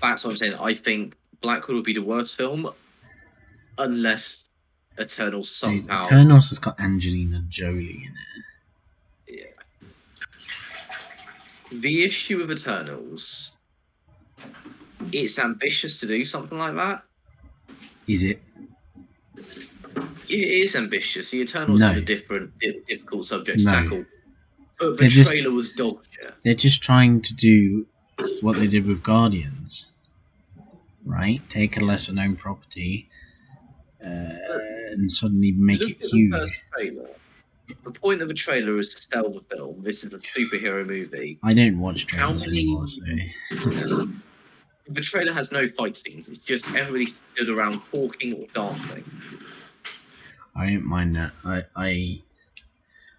C: That's what I'm saying. I think Black Widow will be the worst film, unless Eternals somehow.
A: Eternals has got Angelina Jolie in it.
C: Yeah. The issue with Eternals, it's ambitious to do something like that.
A: Is it?
C: It is ambitious. The Eternals is a difficult subject to tackle. But the trailer was dog shit.
A: They're just trying to do what they did with Guardians, right? Take a lesser known property and suddenly make it huge.
C: The point of a trailer is to sell the film. This is a superhero movie.
A: I don't watch trailers anymore, so...
C: The trailer has no fight scenes. It's just everybody stood around talking or dancing.
A: I don't mind that. I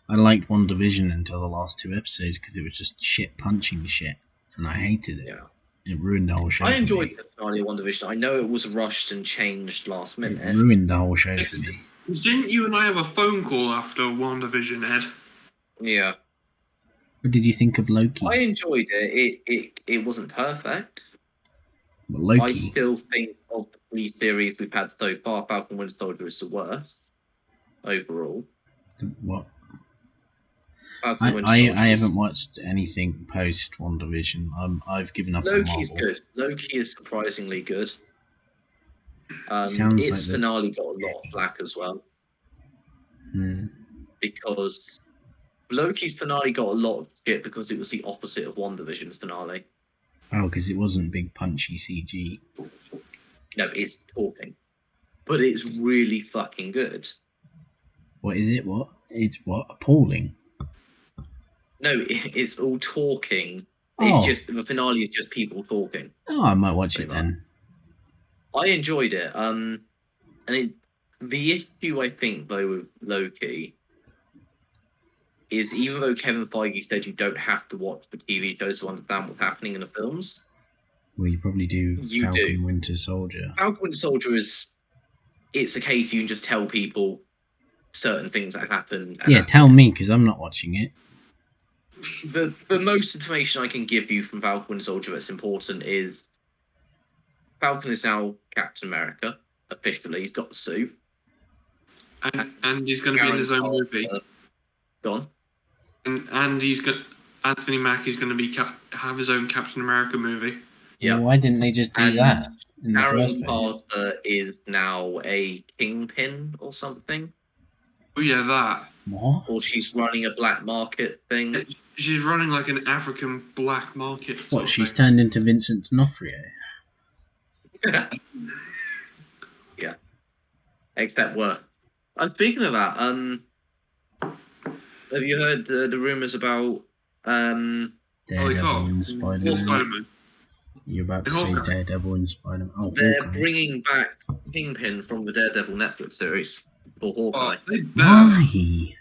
A: liked WandaVision until the last 2 episodes because it was just shit punching shit, and I hated it.
C: Yeah.
A: It ruined the whole show.
C: I enjoyed the finale of WandaVision. I know it was rushed and changed last minute.
A: It ruined the whole show for me.
B: Didn't you and I have a phone call after WandaVision, Ed?
C: Yeah.
A: What did you think of Loki?
C: I enjoyed it. It wasn't perfect.
A: But Loki.
C: I still think of the 3 series we've had so far, Falcon Winter Soldier is the worst overall.
A: What? I haven't watched anything post WandaVision. I've given up on Marvel.
C: Loki's good. Loki is surprisingly good.
A: Sounds
C: its finale got a lot of flack as well. Because Loki's finale got a lot of shit because it was the opposite of WandaVision's finale.
A: Oh, because it wasn't big punchy CG.
C: No, it's talking. But it's really fucking good.
A: What is it? What? It's what? Appalling.
C: No, it's all talking. It's just the finale is just people talking.
A: Oh, I might watch it then.
C: I enjoyed it. The issue I think though with Loki is even though Kevin Feige said you don't have to watch the TV shows to understand what's happening in the films.
A: Well, you probably do. Falcon Winter Soldier.
C: Falcon Winter Soldier it's a case you can just tell people certain things that happen.
A: Yeah, tell me because I'm not watching it.
C: The most information I can give you from Falcon Winter Soldier that's important is Falcon is now Captain America officially. He's got the suit,
B: and he's going to be in his own movie.
C: Gone.
B: And Anthony Mackie's going to have his own Captain America movie.
C: Yeah.
A: Well, why didn't they just do that in the
C: Aaron
A: first place?
C: Carter is now a kingpin or something.
B: Oh yeah, that.
A: What?
C: Or she's running a black market thing.
B: She's running like an African black market.
A: What? She's turned into Vincent D'Onofrio.
C: Yeah. Except what? Speaking of that, have you heard the rumors about
A: Daredevil and Spider-Man?
B: Spider-Man.
A: You're about to say Daredevil and Spider-Man. Oh,
C: they're
A: Hawkeye.
C: bringing back Kingpin from the Daredevil Netflix series for Hawkeye.
A: Why?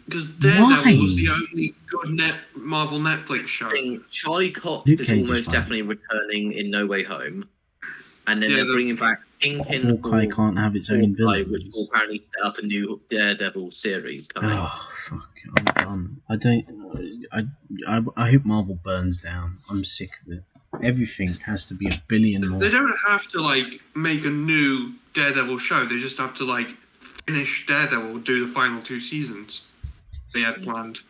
B: Because Daredevil was the only good Marvel Netflix show.
C: Charlie Cox is almost definitely returning in No Way Home, and then they're bringing back Kingpin.
A: Hawkeye can't have its own villains,
C: which will apparently set up a new Daredevil series coming.
A: Oh fuck! I'm done. I hope Marvel burns down. I'm sick of it. Everything has to be a billion more.
B: They don't have to make a new Daredevil show. They just have to finish Daredevil, do the final 2 seasons they had planned.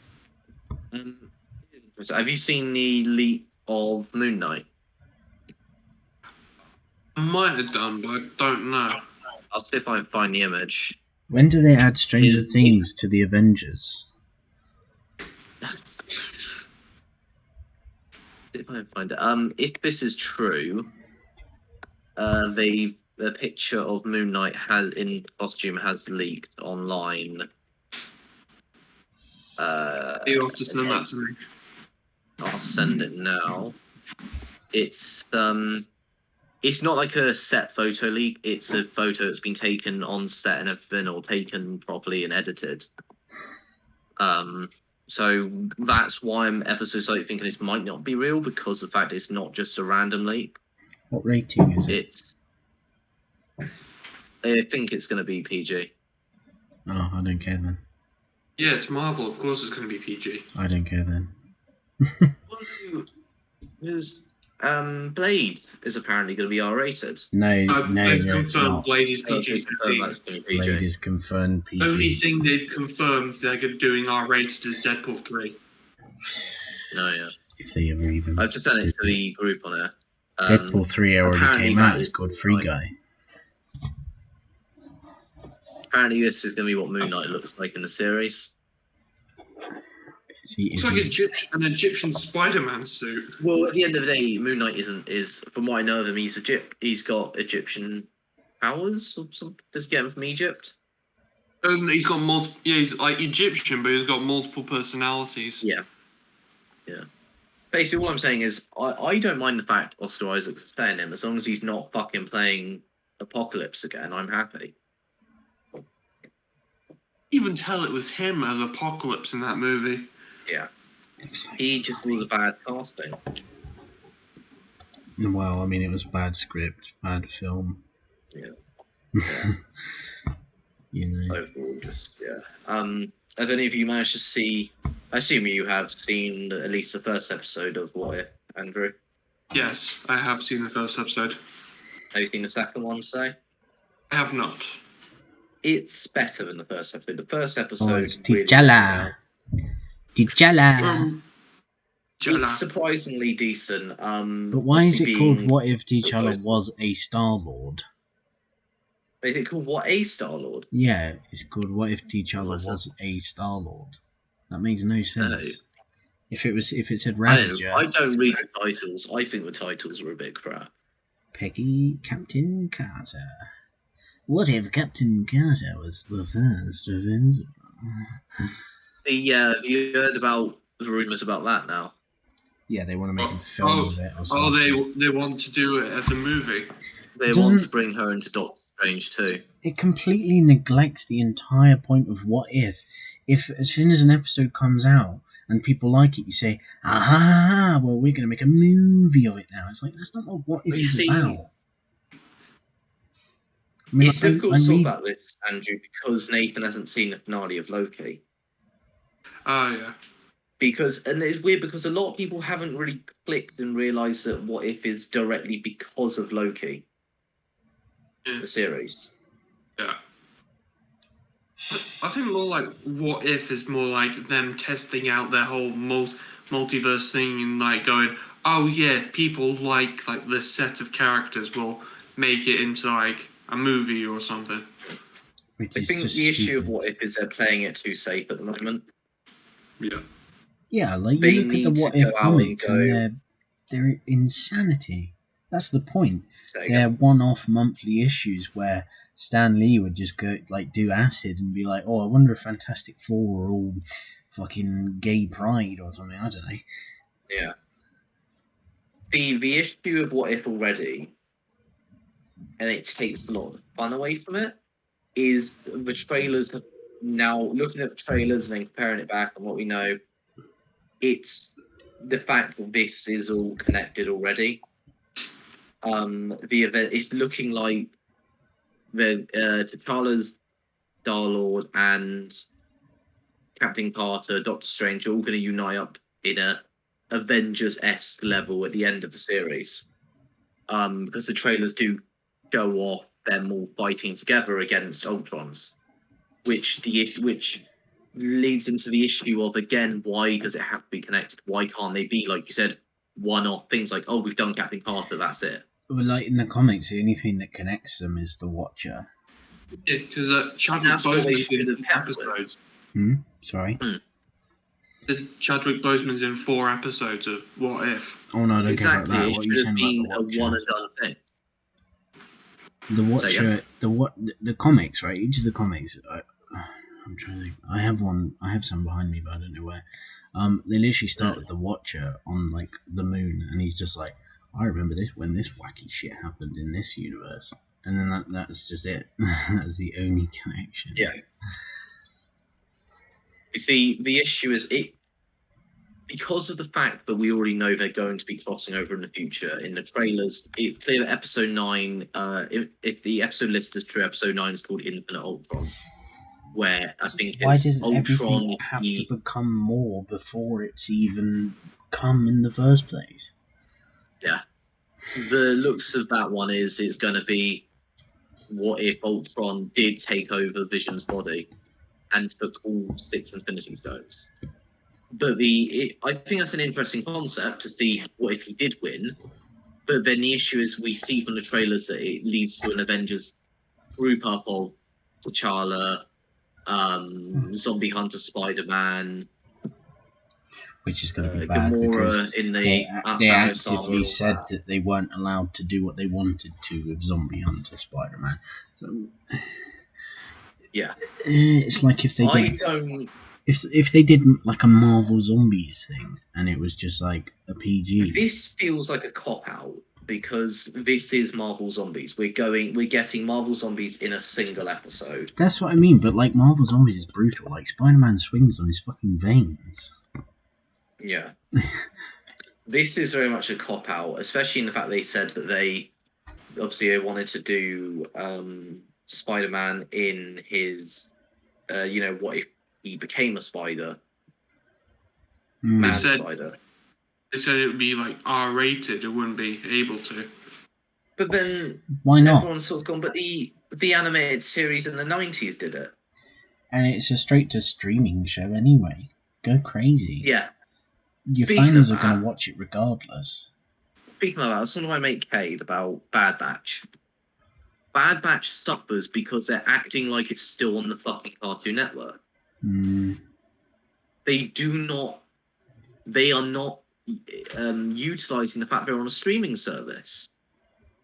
C: So have you seen the leak of Moon Knight?
B: I might have done, but I don't know.
C: I'll see if I can find the image.
A: When do they add Stranger Things to the Avengers?
C: See if I can find it. If this is true, the picture of Moon Knight in costume has leaked online.
B: You have to send that to me.
C: I'll send it now. It's not like a set photo leak. It's a photo that's been taken on set and everything, or taken properly and edited. So that's why I'm ever so slightly thinking this might not be real, because the fact it's not just a random leak.
A: What rating is it?
C: I think it's going to be PG.
A: Oh, I don't care then.
B: Yeah, it's Marvel. Of course, it's going to be PG.
A: I don't care then.
C: Because Blade is apparently going to be R-rated.
A: No,
B: it's not. Blade is PG.
A: Blade is confirmed PG.
B: Only thing they've confirmed they're doing R-rated is Deadpool 3.
C: No, yeah.
A: If they ever even...
C: I've just sent it to the group on it.
A: Deadpool 3 already came out. It's called Free Guy.
C: Apparently this is going to be what Moon Knight looks like in the series.
B: It's like an Egyptian Spider-Man suit.
C: Well, at the end of the day, Moon Knight is from what I know of him, he's got Egyptian powers or something. Does he get him from Egypt?
B: He's got multiple. Yeah, he's like Egyptian, but he's got multiple personalities.
C: Yeah. Basically, all I'm saying is I don't mind the fact Oscar Isaac's playing him, as long as he's not fucking playing Apocalypse again. I'm happy.
B: Even tell it was him as Apocalypse in that movie.
C: Yeah. He just was a bad casting.
A: Well, I mean, it was bad script, bad film.
C: Yeah.
A: You know.
C: Overall, just, yeah. Have any of you managed to see... I assume you have seen at least the first episode of What If, Andrew?
B: Yes, I have seen the first episode.
C: Have you seen the second one, say?
B: I have not.
C: It's better than the first episode. The first episode...
A: it's T'Challa. T'Challa.
C: It's surprisingly decent.
A: But why is it called What If T'Challa Was a Star-Lord?
C: Is it called What a Star-Lord?
A: Yeah, it's called What If T'Challa Was a Star-Lord. That makes no sense. No. If it said Ravager...
C: I don't read the titles. I think the titles are a bit crap.
A: Captain Carter. What if Captain Carter was the first Avenger?
C: Have you heard about the rumours about that now?
A: Yeah, they want to make a film of it or something.
B: They want to do it as a movie.
C: They want to bring her into Doctor Strange too.
A: It completely neglects the entire point of What If. If as soon as an episode comes out and people like it, you say, well, we're going to make a movie of it now. It's like, that's not what If is about.
C: I mean, it's difficult to talk about this, Andrew, because Nathan hasn't seen the finale of Loki.
B: Oh, yeah.
C: And it's weird because a lot of people haven't really clicked and realised that What If is directly because of Loki. The series.
B: Yeah. I think more like What If is more like them testing out their whole multiverse thing and like going, oh yeah, if people like this set of characters, we'll make it into like a movie or something.
C: I think the issue of What If is they're playing it too safe at the moment.
B: Yeah.
A: Yeah, like you look at the What If comics and they're insanity. That's the point. They're one-off monthly issues where Stan Lee would just go do acid and be like, "Oh, I wonder if Fantastic Four are all fucking gay pride or something." I don't know.
C: Yeah. The issue of What If already, and it takes a lot of fun away from it, is the trailers. Now looking at the trailers and then comparing it back on what we know, it's the fact that this is all connected already. The event is looking like the T'Challa's Star-Lord and Captain Carter, Doctor Strange are all going to unite up in a Avengers-esque level at the end of the series. Because the trailers do show off them all fighting together against Ultrons, which leads into the issue of, again, why does it have to be connected? Why can't they be, like you said, one-off things like, oh, we've done Captain Carter, that's it.
A: Well, like in the comics, the only thing that connects them is the Watcher.
B: Yeah, because Chadwick Boseman's in episodes.
A: Sorry?
B: Chadwick Boseman's in 4 episodes of What If.
A: Oh, no, I don't care about that. What are you saying about the Watcher?
C: A one-and-done thing.
A: The Watcher, the comics, right? Each of the comics, I'm trying to think. I have some behind me, but I don't know where. They literally start with the Watcher on like the moon, and he's just like, I remember this when this wacky shit happened in this universe, and then that's just it. That's the only connection.
C: Yeah. You see, the issue is because of the fact that we already know they're going to be crossing over in the future. In the trailers, it's clear that Episode 9, if the episode list is true, Episode 9 is called Infinite Ultron, where I think
A: Why
C: it's
A: does
C: Ultron
A: everything have to become more before it's even come in the first place?
C: Yeah. The looks of that one is it's going to be, what if Ultron did take over Vision's body and took all 6 Infinity Stones? But I think that's an interesting concept to see what if he did win. But then the issue is we see from the trailers that it leads to an Avengers group up of T'Challa, Zombie Hunter, Spider-Man,
A: which is going to be bad
C: Gamora
A: because they actively said that they weren't allowed to do what they wanted to with Zombie Hunter Spider-Man. So
C: yeah,
A: it's like if they if they did like a Marvel Zombies thing and it was just like a PG.
C: This feels like a cop-out because this is Marvel Zombies. We're getting Marvel Zombies in a single episode.
A: That's what I mean, but like Marvel Zombies is brutal. Like Spider-Man swings on his fucking veins.
C: Yeah. This is very much a cop-out, especially in the fact they said that they wanted to do Spider-Man in his, what if he became a spider? Spider.
B: They said it would be like R-rated. It wouldn't be able to.
C: But then
A: why not?
C: Everyone's sort of gone. But the animated series in the 90s did it,
A: and it's a straight-to-streaming show anyway. Go crazy.
C: Yeah.
A: Your fans are going to watch it regardless.
C: Speaking of that, I was talking to my mate Cade about Bad Batch. Bad Batch suffers because they're acting like it's still on the fucking Cartoon Network. They are not utilizing the fact they're on a streaming service.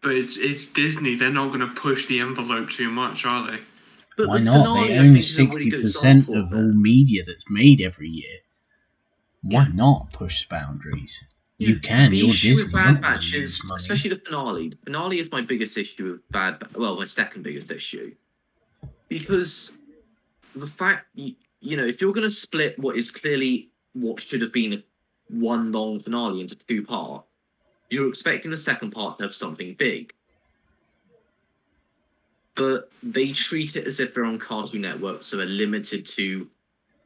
B: But it's Disney. They're not going to push the envelope too much, are they?
C: But
A: why not? They own 60% of all media that's made every year. Why not push boundaries? Yeah. You can.
C: The
A: You're
C: issue
A: Disney.
C: with Bad Batch is, especially the finale. The finale is my biggest issue with Bad Batch. Well, my second biggest issue. Because the fact, if you're going to split what is clearly what should have been one long finale into 2 parts, you're expecting the second part to have something big. But they treat it as if they're on Cartoon Network, so they're limited to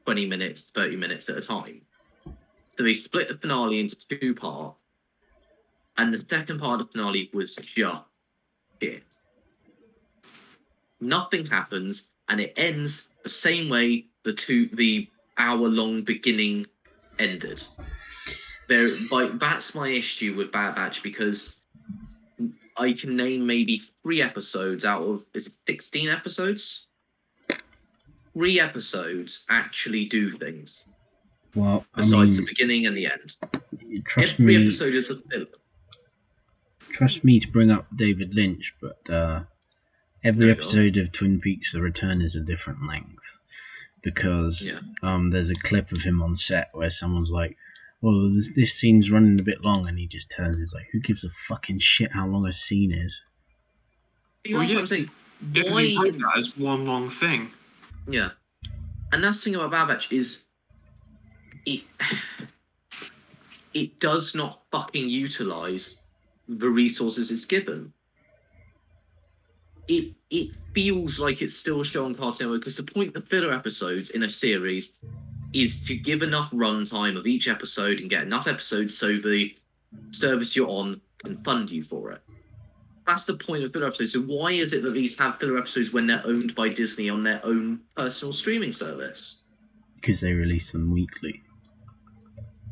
C: 20 minutes, 30 minutes at a time. So they split the finale into 2 parts, and the second part of the finale was just shit. Nothing happens, and it ends the same way the hour-long beginning ended. That's my issue with Bad Batch, because I can name maybe 3 episodes out of, is it 16 episodes? 3 episodes actually do things.
A: Well,
C: besides the beginning and the end. Every episode is a filler.
A: Trust me to bring up David Lynch, but every episode of Twin Peaks The Return is a different length. Because there's a clip of him on set where someone's like, well, this scene's running a bit long, and he just turns and is like, who gives a fucking shit how long a scene is?
B: Well, yeah, because he played that as one long thing.
C: Yeah. And that's the thing about Bad Batch is it does not fucking utilize the resources it's given. It feels like it's still showing Cartoon Network, because the point of filler episodes in a series is to give enough runtime of each episode and get enough episodes so the service you're on can fund you for it. That's the point of filler episodes. So why is it that these have filler episodes when they're owned by Disney on their own personal streaming service?
A: Because they release them weekly.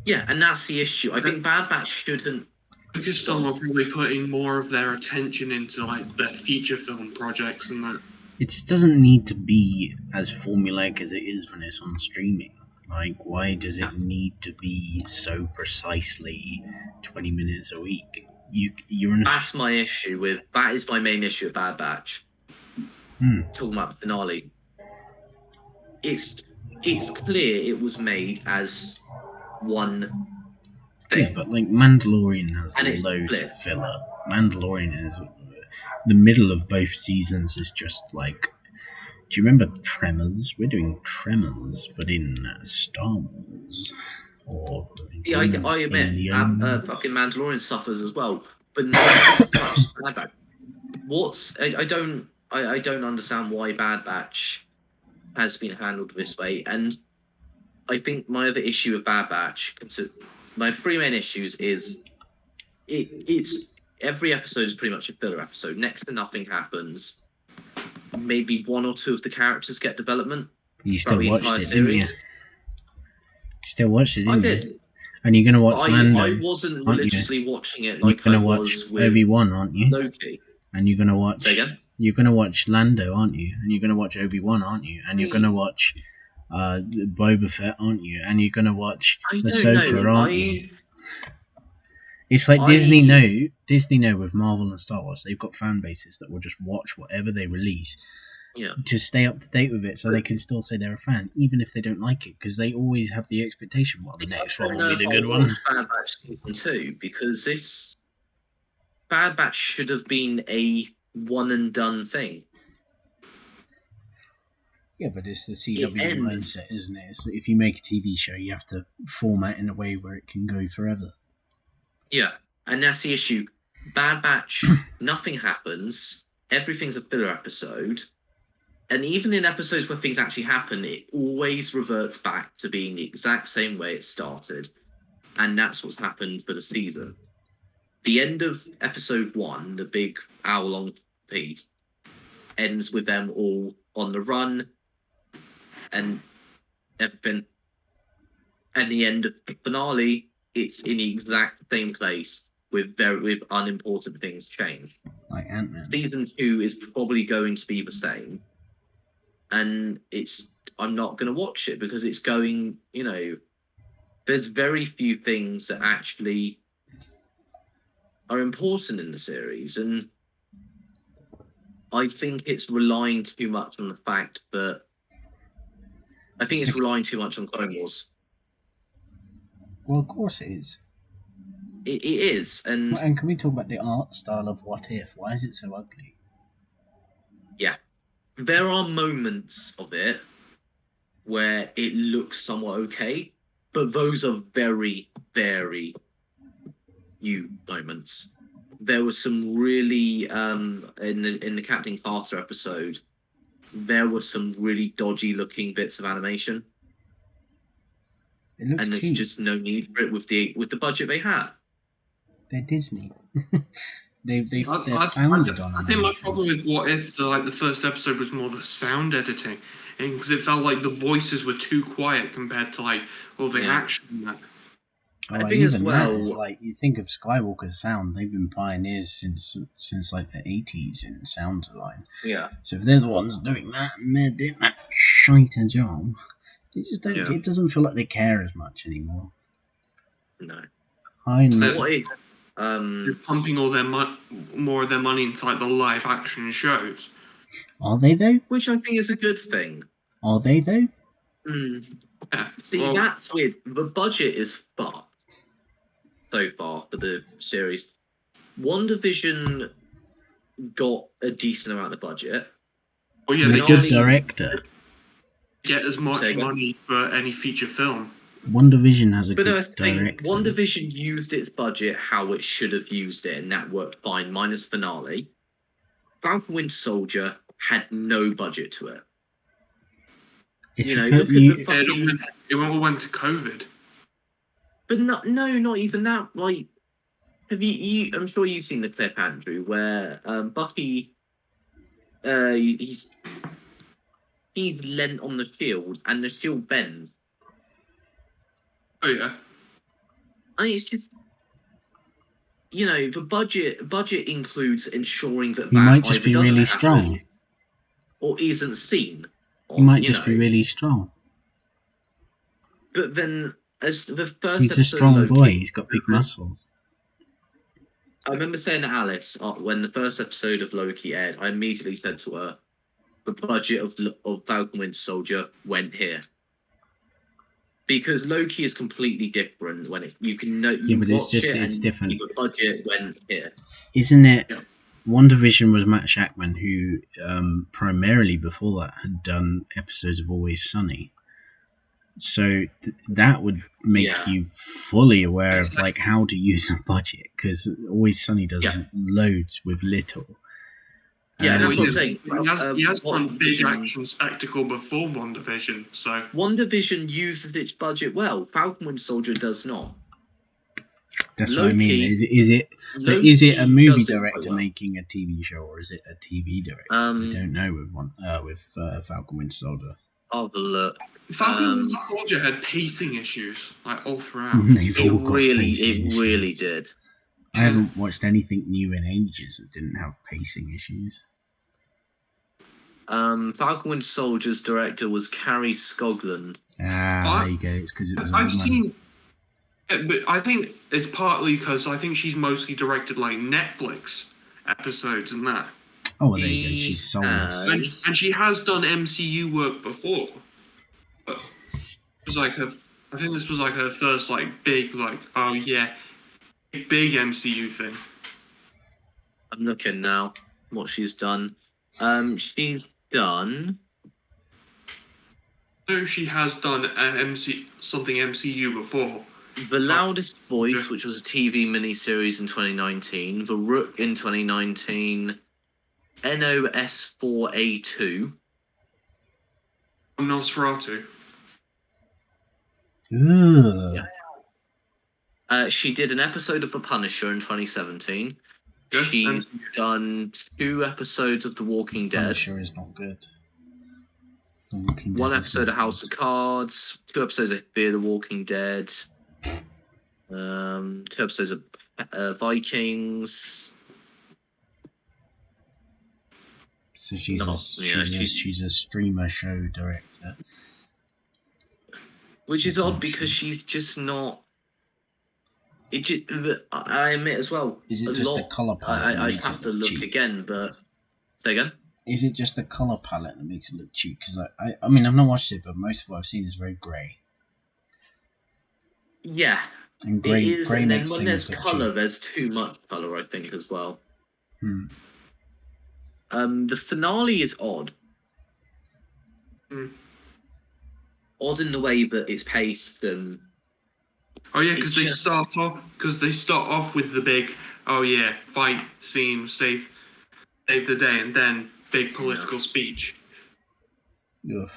C: Yeah, and that's the issue. I think Bad Batch shouldn't...
B: Because some are probably putting more of their attention into like their feature film projects and that.
A: It just doesn't need to be as formulaic as it is when it's on streaming. Like, why does it need to be so precisely 20 minutes a week?
C: That's my issue with... That is my main issue with Bad Batch. Talking about the finale. it's clear it was made as one thing.
A: Yeah, but like Mandalorian has
C: And it's
A: loads
C: split.
A: of filler. Mandalorian is the middle of both seasons is just like. Do you remember Tremors? We're doing Tremors, but in Star Wars. Or
C: Yeah, I admit,
A: Aliens.
C: fucking Mandalorian suffers as well, but not as much as Bad Batch. I don't understand why Bad Batch has been handled this way, and I think my other issue with Bad Batch, my three main issues is it's every episode is pretty much a filler episode. Next to nothing happens. Maybe one or two of the characters get development.
A: You still watched it,
C: series.
A: didn't you? You still watched it, didn't
C: I did.
A: you? And you're gonna watch Lando.
C: I wasn't religiously watching it like
A: you're
C: I
A: gonna
C: was
A: watch
C: with
A: Obi-Wan, aren't you?
C: Loki.
A: And you're gonna watch.
C: Say again?
A: You're gonna watch Lando, aren't you? And you're gonna watch Obi-Wan, aren't you? And you're gonna watch Boba Fett, aren't you? And you're gonna watch Ahsoka, aren't you? It's like Disney know with Marvel and Star Wars, they've got fan bases that will just watch whatever they release to stay up to date with it, so they can still say they're a fan, even if they don't like it, because they always have the expectation, well, the next one will be the good one.
C: Bad Batch Season 2, because this Bad Batch should have been a one and done thing.
A: Yeah, but it's the CW mindset, isn't it? So if you make a TV show, you have to format in a way where it can go forever.
C: Yeah, and that's the issue. Bad Batch, nothing happens. Everything's a filler episode. And even in episodes where things actually happen, it always reverts back to being the exact same way it started. And that's what's happened for the season. The end of episode 1, the big hour-long piece, ends with them all on the run and everything. And the end of the finale, it's in the exact same place with unimportant things change.
A: Like Ant-Man.
C: Season 2 is probably going to be the same. And I'm not going to watch it because it's going, there's very few things that actually are important in the series. And I think it's relying too much on the fact that it's relying too much on Clone Wars.
A: Well, of course it is.
C: It is. And
A: can we talk about the art style of What If? Why is it so ugly?
C: Yeah. There are moments of it where it looks somewhat okay, but those are very, very few moments. There was some really in the Captain Carter episode, there were some really dodgy looking bits of animation.
A: It looks
C: and there's
A: cute.
C: just no need for it with the budget they had.
A: They're Disney. they're founded on.
B: I think my problem with What If the first episode was more the sound editing, because it felt like the voices were too quiet compared to the action in that.
C: I think as well,
A: that is, you think of Skywalker's sound, they've been pioneers since the 80s in sound design.
C: Yeah.
A: So if they're the ones doing that and they're doing that shiter job, they just don't. It doesn't feel like they care as much anymore.
C: No.
A: I know.
B: They're pumping all more of their money into the live action shows.
A: Are they though?
C: Which I think is a good thing.
A: Are they though?
B: Yeah.
C: See, that's weird. The budget is fucked so far for the series. WandaVision got a decent amount of budget.
B: Oh yeah,
A: they good director.
B: Get as much money for any feature film.
A: WandaVision has a good director.
C: WandaVision used its budget how it should have used it, and that worked fine, minus finale. Falcon Winter Soldier had no budget to it.
B: It all went to COVID.
C: But not even that. Have you? I'm sure you've seen the clip, Andrew, where Bucky, he's leant on the shield, and the shield bends.
B: Oh yeah.
C: I mean, it's just, the budget includes ensuring that
A: he might just be really strong,
C: or isn't seen.
A: He might just be really strong.
C: But then, as the first,
A: he's a strong boy. He's got big muscles.
C: I remember saying to Alice when the first episode of Loki aired, I immediately said to her, the budget of Falcon Winter Soldier went here. Because Loki is completely different when you can know.
A: Yeah, but it's different.
C: The budget went here.
A: Isn't it? Yeah. WandaVision was Matt Shakman, who primarily before that had done episodes of Always Sunny. So that would make you fully aware of like how to use a budget, because Always Sunny does loads with little.
C: Yeah, that's what I'm saying.
B: He has one big action spectacle before WandaVision, so...
C: WandaVision uses its budget well. Falcon Winter Soldier does not.
A: That's Loki, what I mean. Is it a movie director making a TV show, or is it a TV director? I don't know with Falcon Winter Soldier.
C: I'll have a look.
B: Falcon Winter Soldier had pacing issues, like all throughout.
C: It really did.
A: I haven't watched anything new in ages that didn't have pacing issues.
C: Falcon Winter Soldier's director was Carrie Scogland.
A: There you go. It's because it was.
B: I've seen, but I think it's partly because I think she's mostly directed like Netflix episodes and that.
A: Oh, well, there you go. She's soulless.
B: And she has done MCU work before. But it was like I think this was like her first like big big MCU thing.
C: I'm looking now what she's done. She's done.
B: No, she has done something MCU before.
C: The Loudest Voice, which was a TV miniseries in 2019. The Rook in 2019. NOS4A2.
B: Nosferatu.
A: Yeah.
C: She did an episode of The Punisher in 2017.
B: Good.
C: She's done 2 episodes of The Walking Dead.
A: Punisher is not good.
C: One episode of House of Cards. 2 episodes of Fear the Walking Dead. 2 episodes of Vikings.
A: So she's a streamer show director.
C: Which is odd because she's just not. I admit as well.
A: Is it just the colour palette?
C: I'd have to look again, but say again.
A: Is it just the colour palette that makes it look cheap? Because I mean, I've not watched it, but most of what I've seen is very grey.
C: Yeah.
A: And grey makes
C: and then when
A: things
C: there's
A: look
C: colour,
A: cheap.
C: there's too much colour, I think, as well.
A: Hmm.
C: The finale is odd. Odd in the way that it's paced and.
B: Oh yeah, because they start off with the big fight scene, save the day, and then big political speech.
A: Ugh,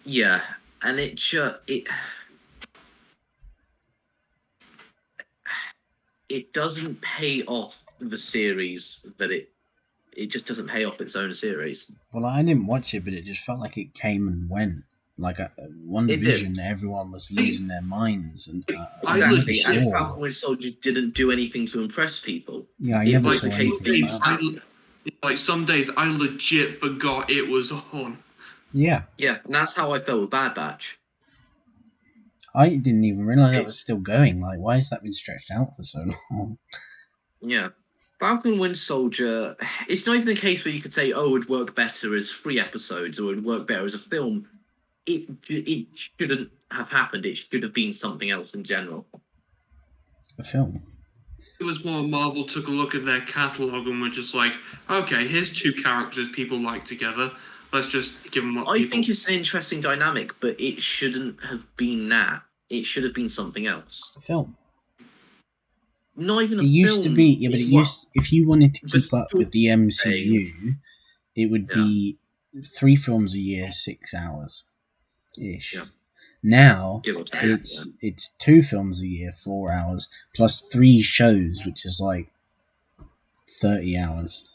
C: yeah, and it doesn't pay off the series that it just doesn't pay off its own series.
A: Well, I didn't watch it, but it just felt like it came and went. Like WandaVision, everyone was losing their minds, and
C: exactly. And Falcon Winter Soldier didn't do anything to impress people.
A: Yeah, I never saw anything.
B: Like some days, I legit forgot it was on.
A: Yeah,
C: and that's how I felt with Bad Batch.
A: I didn't even realize it was still going. Like, why has that been stretched out for so long?
C: Yeah. Falcon Winter Soldier, it's not even the case where you could say, it would work better as 3 episodes or it would work better as a film. It shouldn't have happened. It should have been something else in general.
A: A film?
B: It was more Marvel took a look at their catalogue and were just like, okay, here's 2 characters people like together. Let's just give them what
C: I think it's an interesting dynamic, but it shouldn't have been that. It should have been something else.
A: A film?
C: Not even a
A: film. It used to be, but if you wanted to keep up with the MCU, it would be 3 films a year, 6 hours ish. Yeah. Now it's 2 films a year, 4 hours, plus 3 shows, which is like 30 hours.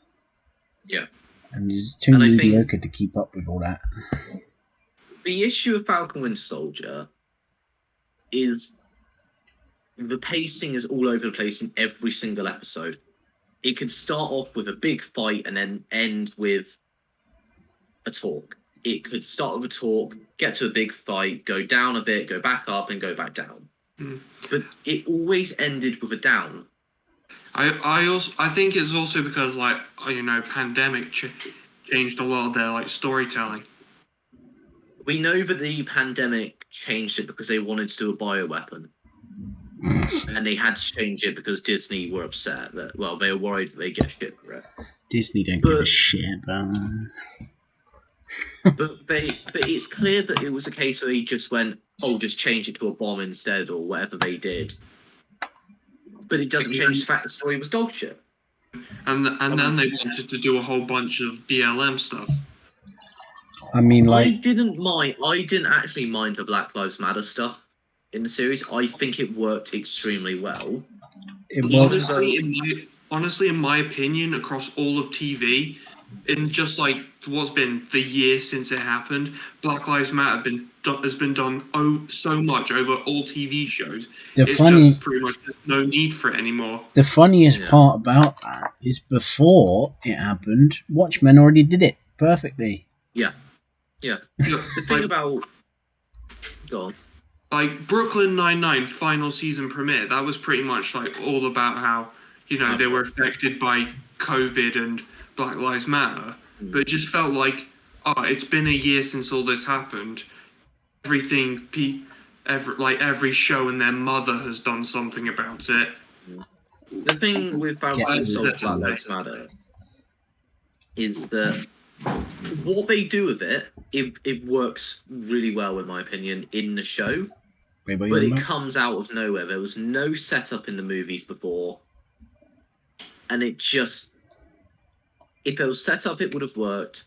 C: Yeah.
A: And it's too mediocre to keep up with all that.
C: The issue of Falcon Winter Soldier is the pacing is all over the place in every single episode. It could start off with a big fight and then end with a talk. It could start with a talk, get to a big fight, go down a bit, go back up, and go back down. But it always ended with a down.
B: I think it's also because pandemic changed a lot of their like storytelling.
C: We know that the pandemic changed it because they wanted to do a bioweapon. And they had to change it because Disney were upset that, well, they were worried that they get shit for it.
A: Disney don't give a shit about
C: but it's clear that it was a case where he just went, oh, just change it to a bomb instead, or whatever they did. But it doesn't change the fact the story was dog shit.
B: And then they wanted to do a whole bunch of BLM stuff.
A: I mean, like...
C: I didn't actually mind the Black Lives Matter stuff in the series. I think it worked extremely well.
B: Honestly, in my opinion, across all of TV, in just like what's been the year since it happened, Black Lives Matter has been done so much over all TV shows. Just pretty much there's no need for it anymore.
A: The funniest part about that is before it happened, Watchmen already did it perfectly.
C: Yeah. The thing about... Go on.
B: Like Brooklyn Nine-Nine final season premiere, that was pretty much like all about how, they were affected by COVID and Black Lives Matter. But it just felt like, it's been a year since all this happened. Every show and their mother has done something about it.
C: The thing with Black Lives Matter is that what they do with it works really well, in my opinion, in the show. But it comes out of nowhere. There was no setup in the movies before. And it just... If there was set up, it would have worked.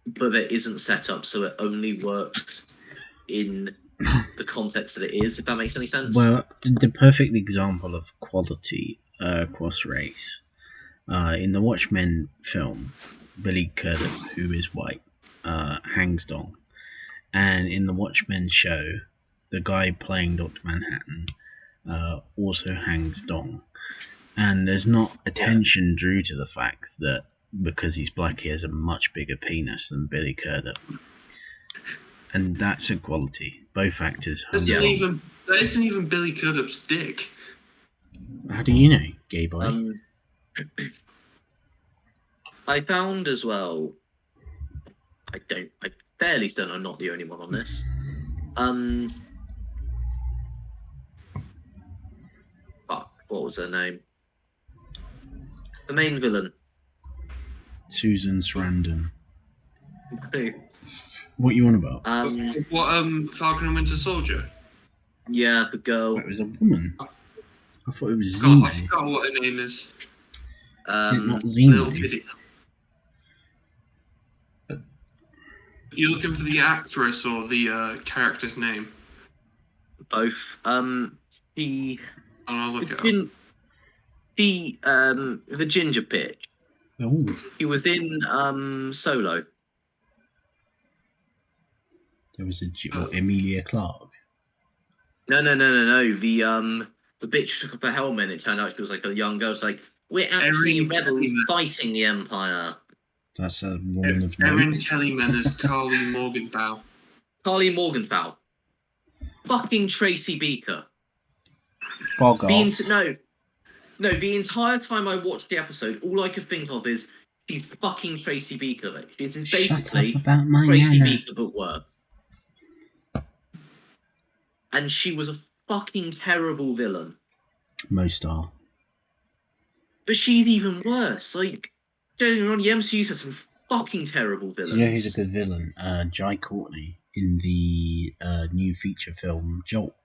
C: But there isn't set up, so it only works in the context that it is, if that makes any sense.
A: Well, the perfect example of quality across race. In the Watchmen film, Billy Crudup, who is white, hangs Dong. And in the Watchmen show, the guy playing Dr. Manhattan also hangs Dong. And there's not attention drew to the fact that because he's black, he has a much bigger penis than Billy Crudup. And that's equality. Both actors.
B: That isn't even Billy Crudup's dick.
A: How do you know, gay boy?
C: I found as well. I fairly certain I'm not the only one on this. What was her name? The main villain.
A: Susan Sarandon. What you on about?
B: Falcon and Winter Soldier?
C: Yeah, the girl.
A: It was a woman. I thought it was Zemo.
B: I forgot what her name is.
A: Is it not Zemo?
B: You looking for the actress or the character's name?
C: Both.
B: I'll look it up.
C: The ginger bitch.
A: Oh.
C: He was in Solo.
A: There was Emilia Clarke.
C: No. The bitch took up a helmet and it turned out she was like a young girl. It's like, we're actually rebels fighting the Empire.
A: That's a woman of note.
B: Erin Kellyman as Carly Morgenthau.
C: Carly Morgenthau. Fucking Tracy Beaker.
A: Bog off.
C: No, the entire time I watched the episode, all I could think of is she's fucking Tracy Beaker. She's basically Tracy Beaker but worse. And she was a fucking terrible villain.
A: Most are.
C: But she's even worse. Like, don't get me wrong, the MCU's had some fucking terrible villains.
A: Do you know who's a good villain? Jai Courtney in the new feature film Jolt.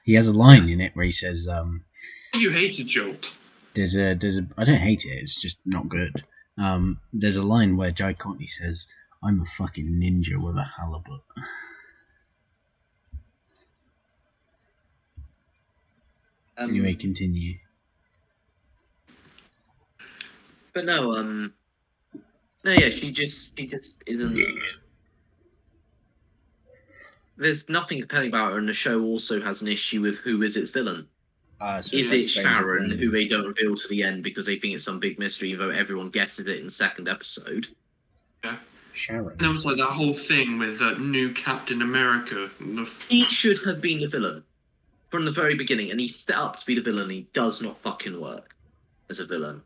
A: He has a line in it where he says,
B: You hated Jolt.
A: There's a I don't hate it, it's just not good. There's a line where Jai Courtney says, I'm a fucking ninja with a halibut. Anyway, continue.
C: But no, yeah, she just isn't. There's nothing compelling about her, and the show also has an issue with who is its villain. Is it Sharon, who they don't reveal to the end because they think it's some big mystery, though everyone guesses it in the second episode?
B: Yeah.
A: Sharon.
B: There was like that whole thing with new Captain America.
C: He should have been the villain from the very beginning, and he's set up to be the villain. He does not fucking work as a villain.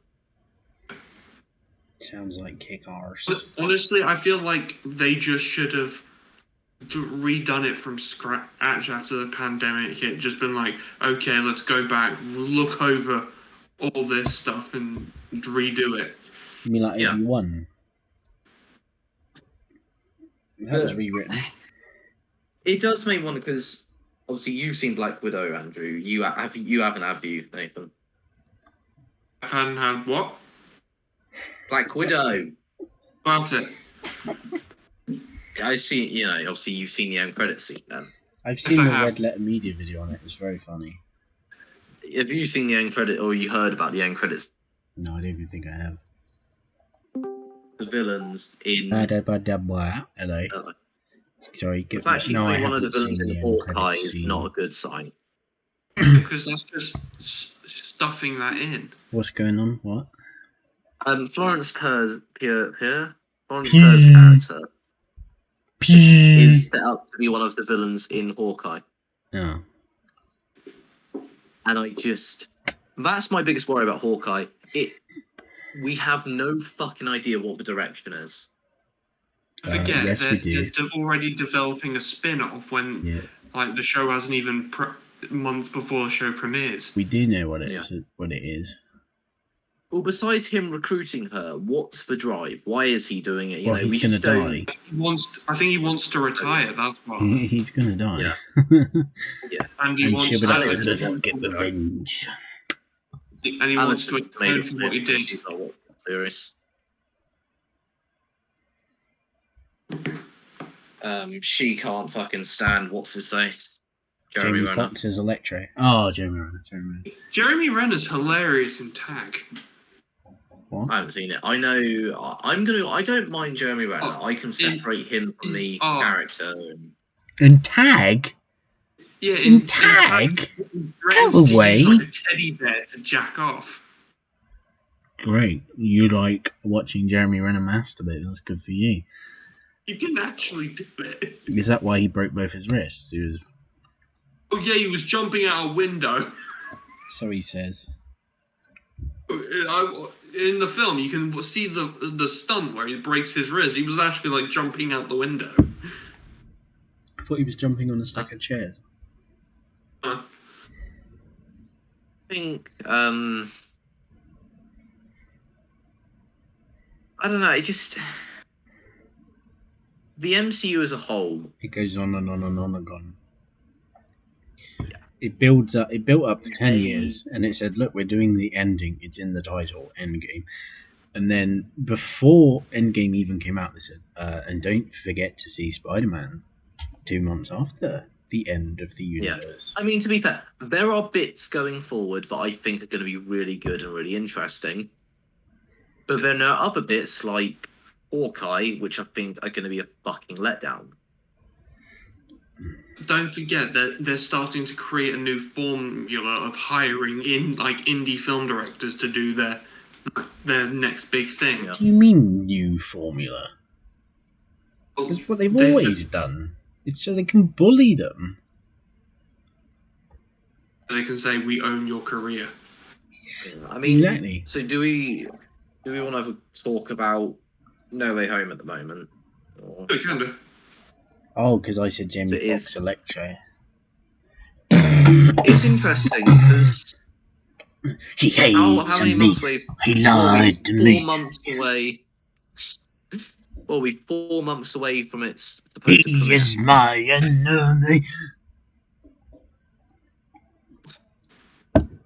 A: Sounds like kick arse.
B: But honestly, I feel like they just should have redone it from scratch after the pandemic hit. Just been like, okay, let's go back, look over all this stuff and redo it.
A: You mean like Obi-Wan? That was rewritten.
C: It does make me wonder, because obviously you've seen Black Widow, Andrew. You haven't, have you, Nathan?
B: I hadn't had what?
C: Black Widow.
B: About it.
C: I see. You know, obviously you've seen the end credits scene. Then
A: I've seen the Red Letter Media video on it. It's very funny.
C: Have you seen the end credit, or you heard about the end credits?
A: No, I don't even think I have.
C: The villains in.
A: Hello. Sorry,
C: the fact she's one of the villains in Hawkeye is not a good sign.
B: Because that's just stuffing that in.
A: What's going on? What?
C: Florence Pugh's character is set up to be one of the villains in Hawkeye.
A: Yeah.
C: And that's my biggest worry about Hawkeye. We have no fucking idea what the direction is.
B: Forget
A: yes, we do.
B: They're already developing a spin-off when like the show hasn't even months before the show premieres.
A: We do know what it is.
C: Well, besides him recruiting her, what's the drive? Why is he doing it?
A: He's going to die.
B: I think he wants to retire. That's why
A: he's going to die.
C: Yeah.
B: And he wants
A: to get revenge.
B: And he wants to atone for what he did.
C: Serious. She can't fucking stand what's his face.
A: Jamie Foxx as Electro. Oh, Jeremy Renner.
B: Jeremy Renner's hilarious in Tag.
A: What?
C: I haven't seen it. I know. I don't mind Jeremy Renner. I can separate him from the character.
A: In Tag.
B: Yeah,
A: in Tag. Go away.
B: Like a teddy bear to jack off.
A: Great. You like watching Jeremy Renner masturbate. That's good for you.
B: He didn't actually do it.
A: Is that why he broke both his wrists?
B: Oh yeah, he was jumping out a window.
A: So he says.
B: In the film, you can see the stunt where he breaks his wrist. He was actually like jumping out the window.
A: I thought he was jumping on a stack of chairs.
C: I think I don't know. It just the MCU as a whole.
A: It goes on and on and on and on. It built up for 10 years, and it said, look, we're doing the ending. It's in the title, Endgame. And then before Endgame even came out, they said, and don't forget to see Spider-Man 2 months after the end of the universe.
C: Yeah. I mean, to be fair, there are bits going forward that I think are going to be really good and really interesting. But then there are other bits like Hawkeye, which I think are going to be a fucking letdown.
B: Don't forget that they're starting to create a new formula of hiring in like indie film directors to do their next big thing.
A: What do you mean new formula? It's what they've always done. It's so they can bully them.
B: They can say, "We own your career."
C: I mean,
A: exactly.
C: So do we want to have a talk about No Way Home at the moment? Or...
B: We can do.
A: Oh, because I said Jamie Foxx Electro.
C: It's interesting because
A: he hates me. He lied to me.
C: 4 months away. Well, we're 4 months away from its.
A: He is my enemy.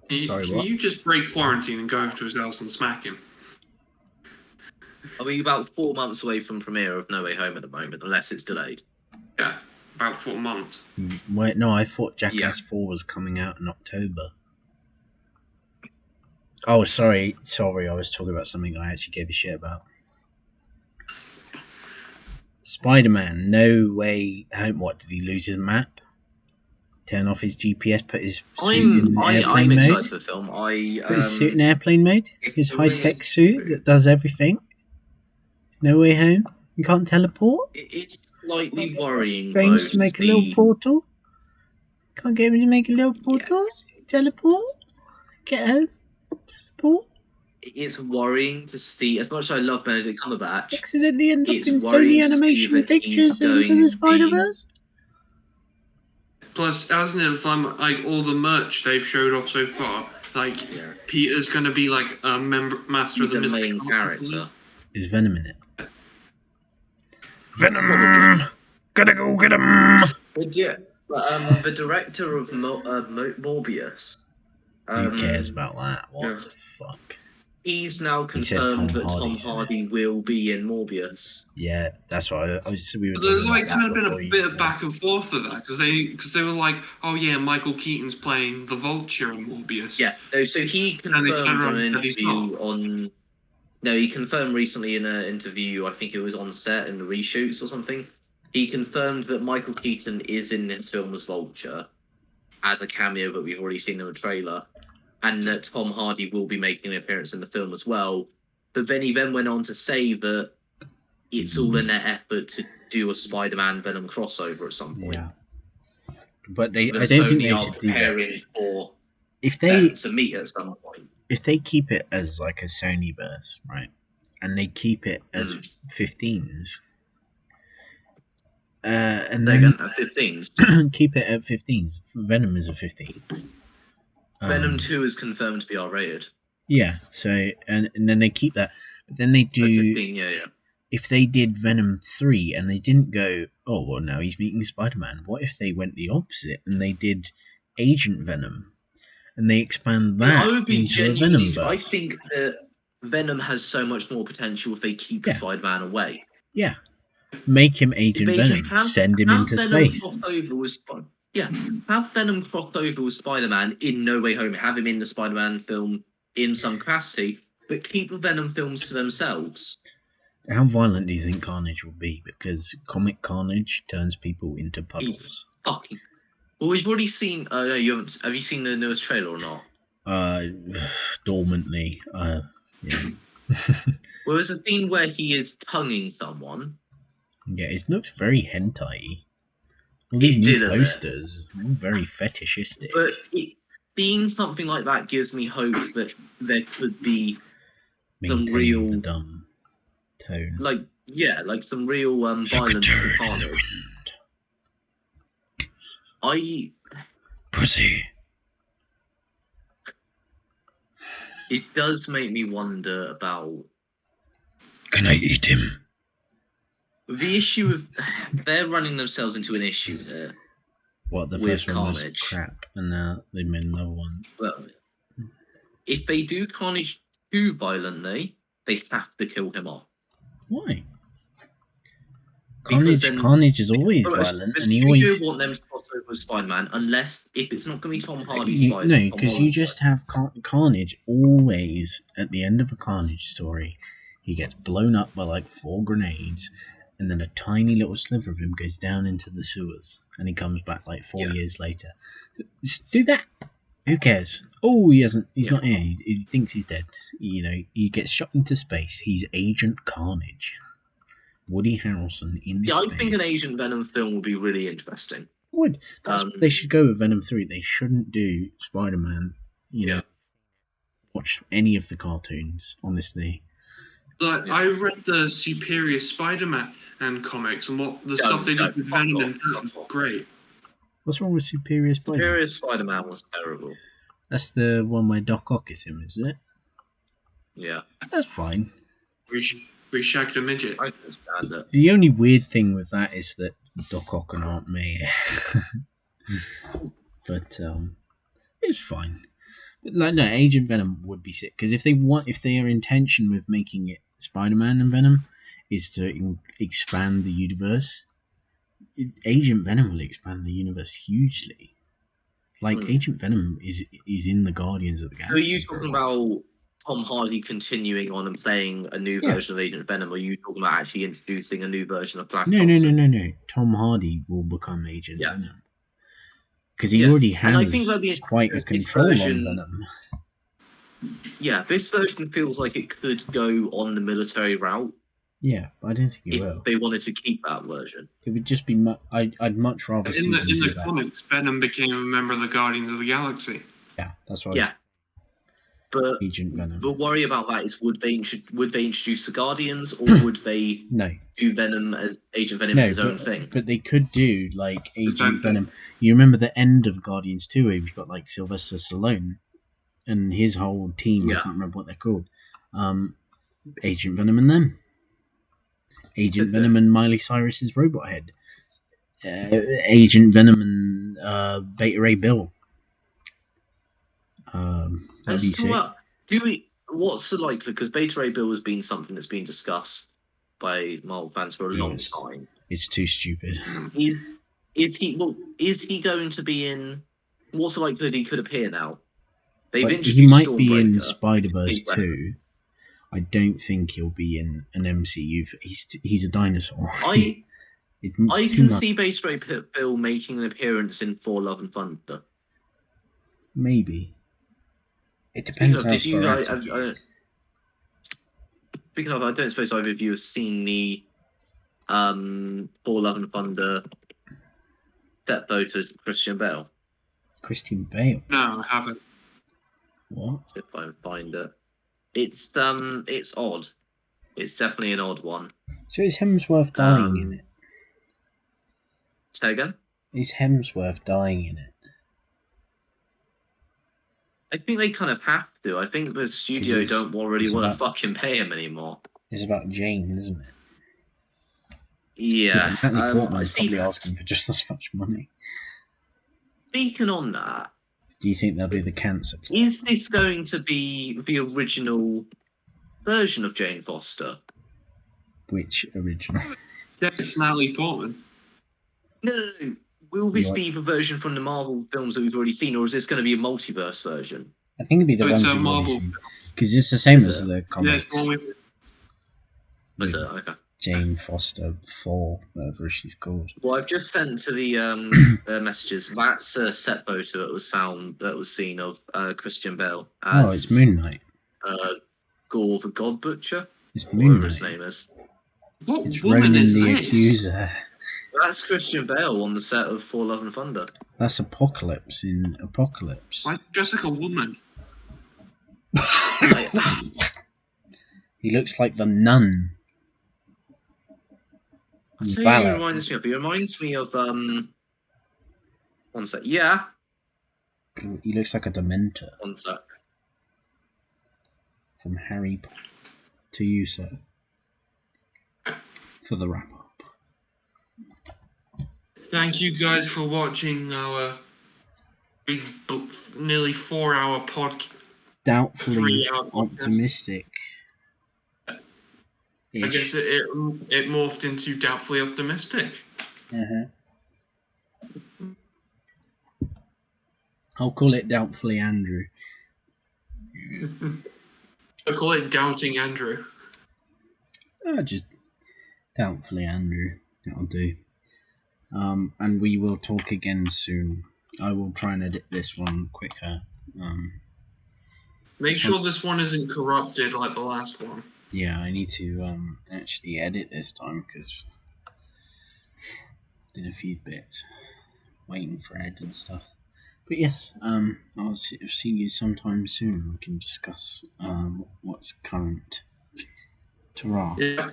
B: Can you just break quarantine and go over to his house and smack him?
C: Are we about 4 months away from premiere of No Way Home at the moment, unless it's delayed?
B: Yeah, about 4 months.
A: Wait, no, I thought Jackass 4 was coming out in October. Oh, sorry, I was talking about something I actually gave a shit about. Spider-Man, No Way Home. What, did he lose his map? Turn off his GPS, put his suit in airplane mode?
C: Excited for the film.
A: Put his suit in airplane mode? His high-tech suit that does everything? No Way Home? You can't teleport?
C: It's slightly worrying.
A: Strange to make a little portal? Can't get him to make a little portal? Yeah. Teleport? Get home? Teleport?
C: it's worrying to see. As much as I love Benedict Cumberbatch,
A: accidentally end up
C: it's
A: in
C: worrying
A: Sony
C: to see
A: Animation
C: that he's
A: Pictures
C: going
A: Into the
C: to
A: Spider-Verse.
B: Plus, hasn't it, like all the merch they've showed off so far? Like, Peter's going to be like a master of the
C: He's a
B: Mystic
C: main character.
A: Is Venom in it? Venom! Gotta go get him!
C: But yeah, the director of Morbius.
A: Who cares about that? What
C: yeah.
A: the fuck?
C: He's now confirmed that Tom Hardy will be in Morbius.
A: Yeah, that's right.
B: There's like kind of been a bit of back and forth of that because they were like, oh yeah, Michael Keaton's playing the Vulture in Morbius.
C: Yeah, no, so he confirmed on an interview on. No, he confirmed recently in an interview. I think it was on set in the reshoots or something. He confirmed that Michael Keaton is in this film as Vulture, as a cameo, but we've already seen in the trailer. And that Tom Hardy will be making an appearance in the film as well. But then he went on to say that it's all in their effort to do a Spider-Man Venom crossover at some point.
A: Yeah. But I don't think they should do that.
C: For
A: if they
C: to meet at some point.
A: If they keep it as like a Sonyverse, right, and they keep it as 15s, and then
C: 15s.
A: Keep it at 15s. Venom is a 15.
C: Venom 2 is confirmed to be R-rated.
A: Yeah, so and then they keep that, but then they do.
C: 15, yeah.
A: If they did Venom 3 and they didn't go, oh well, now he's meeting Spider-Man. What if they went the opposite and they did Agent Venom, and they expand that into a Venomverse?
C: I think that Venom has so much more potential if they keep Spider-Man away.
A: Yeah, make him Agent Venom. Send him into space.
C: Have Venom cross over with Spider-Man in No Way Home. Have him in the Spider-Man film in some capacity, but keep the Venom films to themselves.
A: How violent do you think Carnage will be? Because comic Carnage turns people into puddles.
C: Fucking. Well, we've already seen. No, you haven't. Have you seen the newest trailer or not?
A: Dormantly. Yeah.
C: Well, there's a scene where he is tonguing someone.
A: Yeah, it looks very hentai-y. All these new posters, all very fetishistic.
C: But seeing something like that gives me hope that there could be some real
A: the dumb tone.
C: Like some real violence and carnage.
A: Pussy.
C: It does make me wonder about.
A: Can I eat him?
C: The issue of they're running themselves into an issue there.
A: What, the first one was crap, and now they made another one.
C: Well, if they do Carnage too violently, they have to kill him off.
A: Why? Carnage is always violent, and he always.
C: You don't want them to cross over with Spider-Man unless if it's not going to be Tom Hardy.
A: No, because you just have Carnage always at the end of a Carnage story. He gets blown up by like 4 grenades. And then a tiny little sliver of him goes down into the sewers, and he comes back like 4 years later. Just do that. Who cares? Oh, he hasn't. He's not here. He thinks he's dead. You know, he gets shot into space. He's Agent Carnage. Woody Harrelson in space.
C: I think an Agent Venom film would be really interesting.
A: Would. That's what they should go with Venom 3. They shouldn't do Spider-Man. You know, watch any of the cartoons, honestly.
B: Like, I read the Superior Spider-Man and comics, and what the stuff they did with Venom and that was great.
A: What's wrong with Superior Spider-Man?
C: Superior Spider-Man was terrible.
A: That's the one where Doc Ock is him, isn't it?
C: Yeah.
A: That's fine.
B: We shagged a midget.
C: I can stand it.
A: The only weird thing with that is that Doc Ock and Aunt May. But it's fine. But like, no, Agent Venom would be sick, because if their intention with making it Spider-Man and Venom is to expand the universe, Agent Venom will expand the universe hugely. Like, Agent Venom is in the Guardians of the Galaxy.
C: So are you talking about Tom Hardy continuing on and playing a new version of Agent Venom, or are you talking about actually introducing a new version of Flash Thompson?
A: No. Tom Hardy will become Agent Venom. Because he already has quite a control on Venom.
C: Yeah, this version feels like it could go on the military route.
A: Yeah, but I don't think it will.
C: If they wanted to keep that version.
A: It would just be I'd much rather see them do that. In the
B: comics, Venom became a member of the Guardians of the Galaxy.
A: Yeah, that's right.
C: Yeah. But
A: Agent Venom.
C: the worry about that is would they introduce the Guardians, or would they
A: No.
C: do Venom as Agent Venom as his own thing?
A: But they could do like Agent Venom. You remember the end of Guardians 2 where you've got like Sylvester Stallone and his whole team.
C: Yeah.
A: I can't remember what they're called. Agent Venom and them. Agent Venom and Miley Cyrus's robot head. Agent Venom and Beta Ray Bill. That'd be sick.
C: What's the likelihood? Because Beta Ray Bill has been something that's been discussed by Marvel fans for a long time.
A: It's too stupid.
C: Is he going to be in? What's the likelihood he could appear now?
A: He might be in Spider-Verse 2. I don't think he'll be in an MCU. He's a dinosaur.
C: I can see Beta Ray Bill making an appearance in Thor: Love and Thunder.
A: Maybe. It depends how
C: Speaking of, I don't suppose either of you have seen the Thor: Love and Thunder set photos of Christian Bale.
A: Christian Bale?
B: No, I haven't.
A: What?
C: If I find it. It's odd. It's definitely an odd one.
A: So is Hemsworth dying in it?
C: Say again?
A: Is Hemsworth dying in it?
C: I think they kind of have to. I think the studio don't really want to fucking pay him anymore.
A: It's about Jane, isn't it?
C: Yeah.
A: Natalie Portman's probably asking for just as much money.
C: Speaking on that,
A: do you think they'll do the cancer plot?
C: Is this going to be the original version of Jane Foster?
A: Which original?
B: Yeah, it's Natalie Portman.
C: No. Will this be the version from the Marvel films that we've already seen, or is this going to be a multiverse version?
A: I think it'd be the ones we've already seen. Because it's the same as the comics.
B: Yeah,
C: it's okay.
A: Jane Foster 4, whatever she's called.
C: Well, I've just sent to the messages. That's a set photo that was seen of Christian Bale. As,
A: it's Moon Knight.
C: Gore the God Butcher.
A: It's Moon Knight.
C: Whatever his name is.
B: What
A: it's
B: woman
A: Ronan
B: is
A: the
B: this?
A: Accuser.
C: That's Christian Bale on the set of Thor: Love and Thunder.
A: That's Apocalypse in Apocalypse.
B: Why dressed like a woman?
A: He looks like the nun.
C: I'll tell you who he reminds me of. He reminds me of one sec. Yeah.
A: He looks like a Dementor.
C: One sec.
A: From Harry Potter. To you, sir. For the wrap up.
B: Thank you guys for watching our nearly 4-hour podcast.
A: Doubtfully optimistic.
B: I guess it morphed into doubtfully optimistic.
A: I'll call it doubtfully Andrew.
B: I'll call it doubting Andrew.
A: Just doubtfully Andrew. That'll do. And we will talk again soon. I will try and edit this one quicker.
B: Make sure this one isn't corrupted like the last one.
A: Yeah, I need to actually edit this time because did a few bits, waiting for Ed and stuff. But yes, I'll see you sometime soon. We can discuss what's current. Ta-ra.
B: Yeah.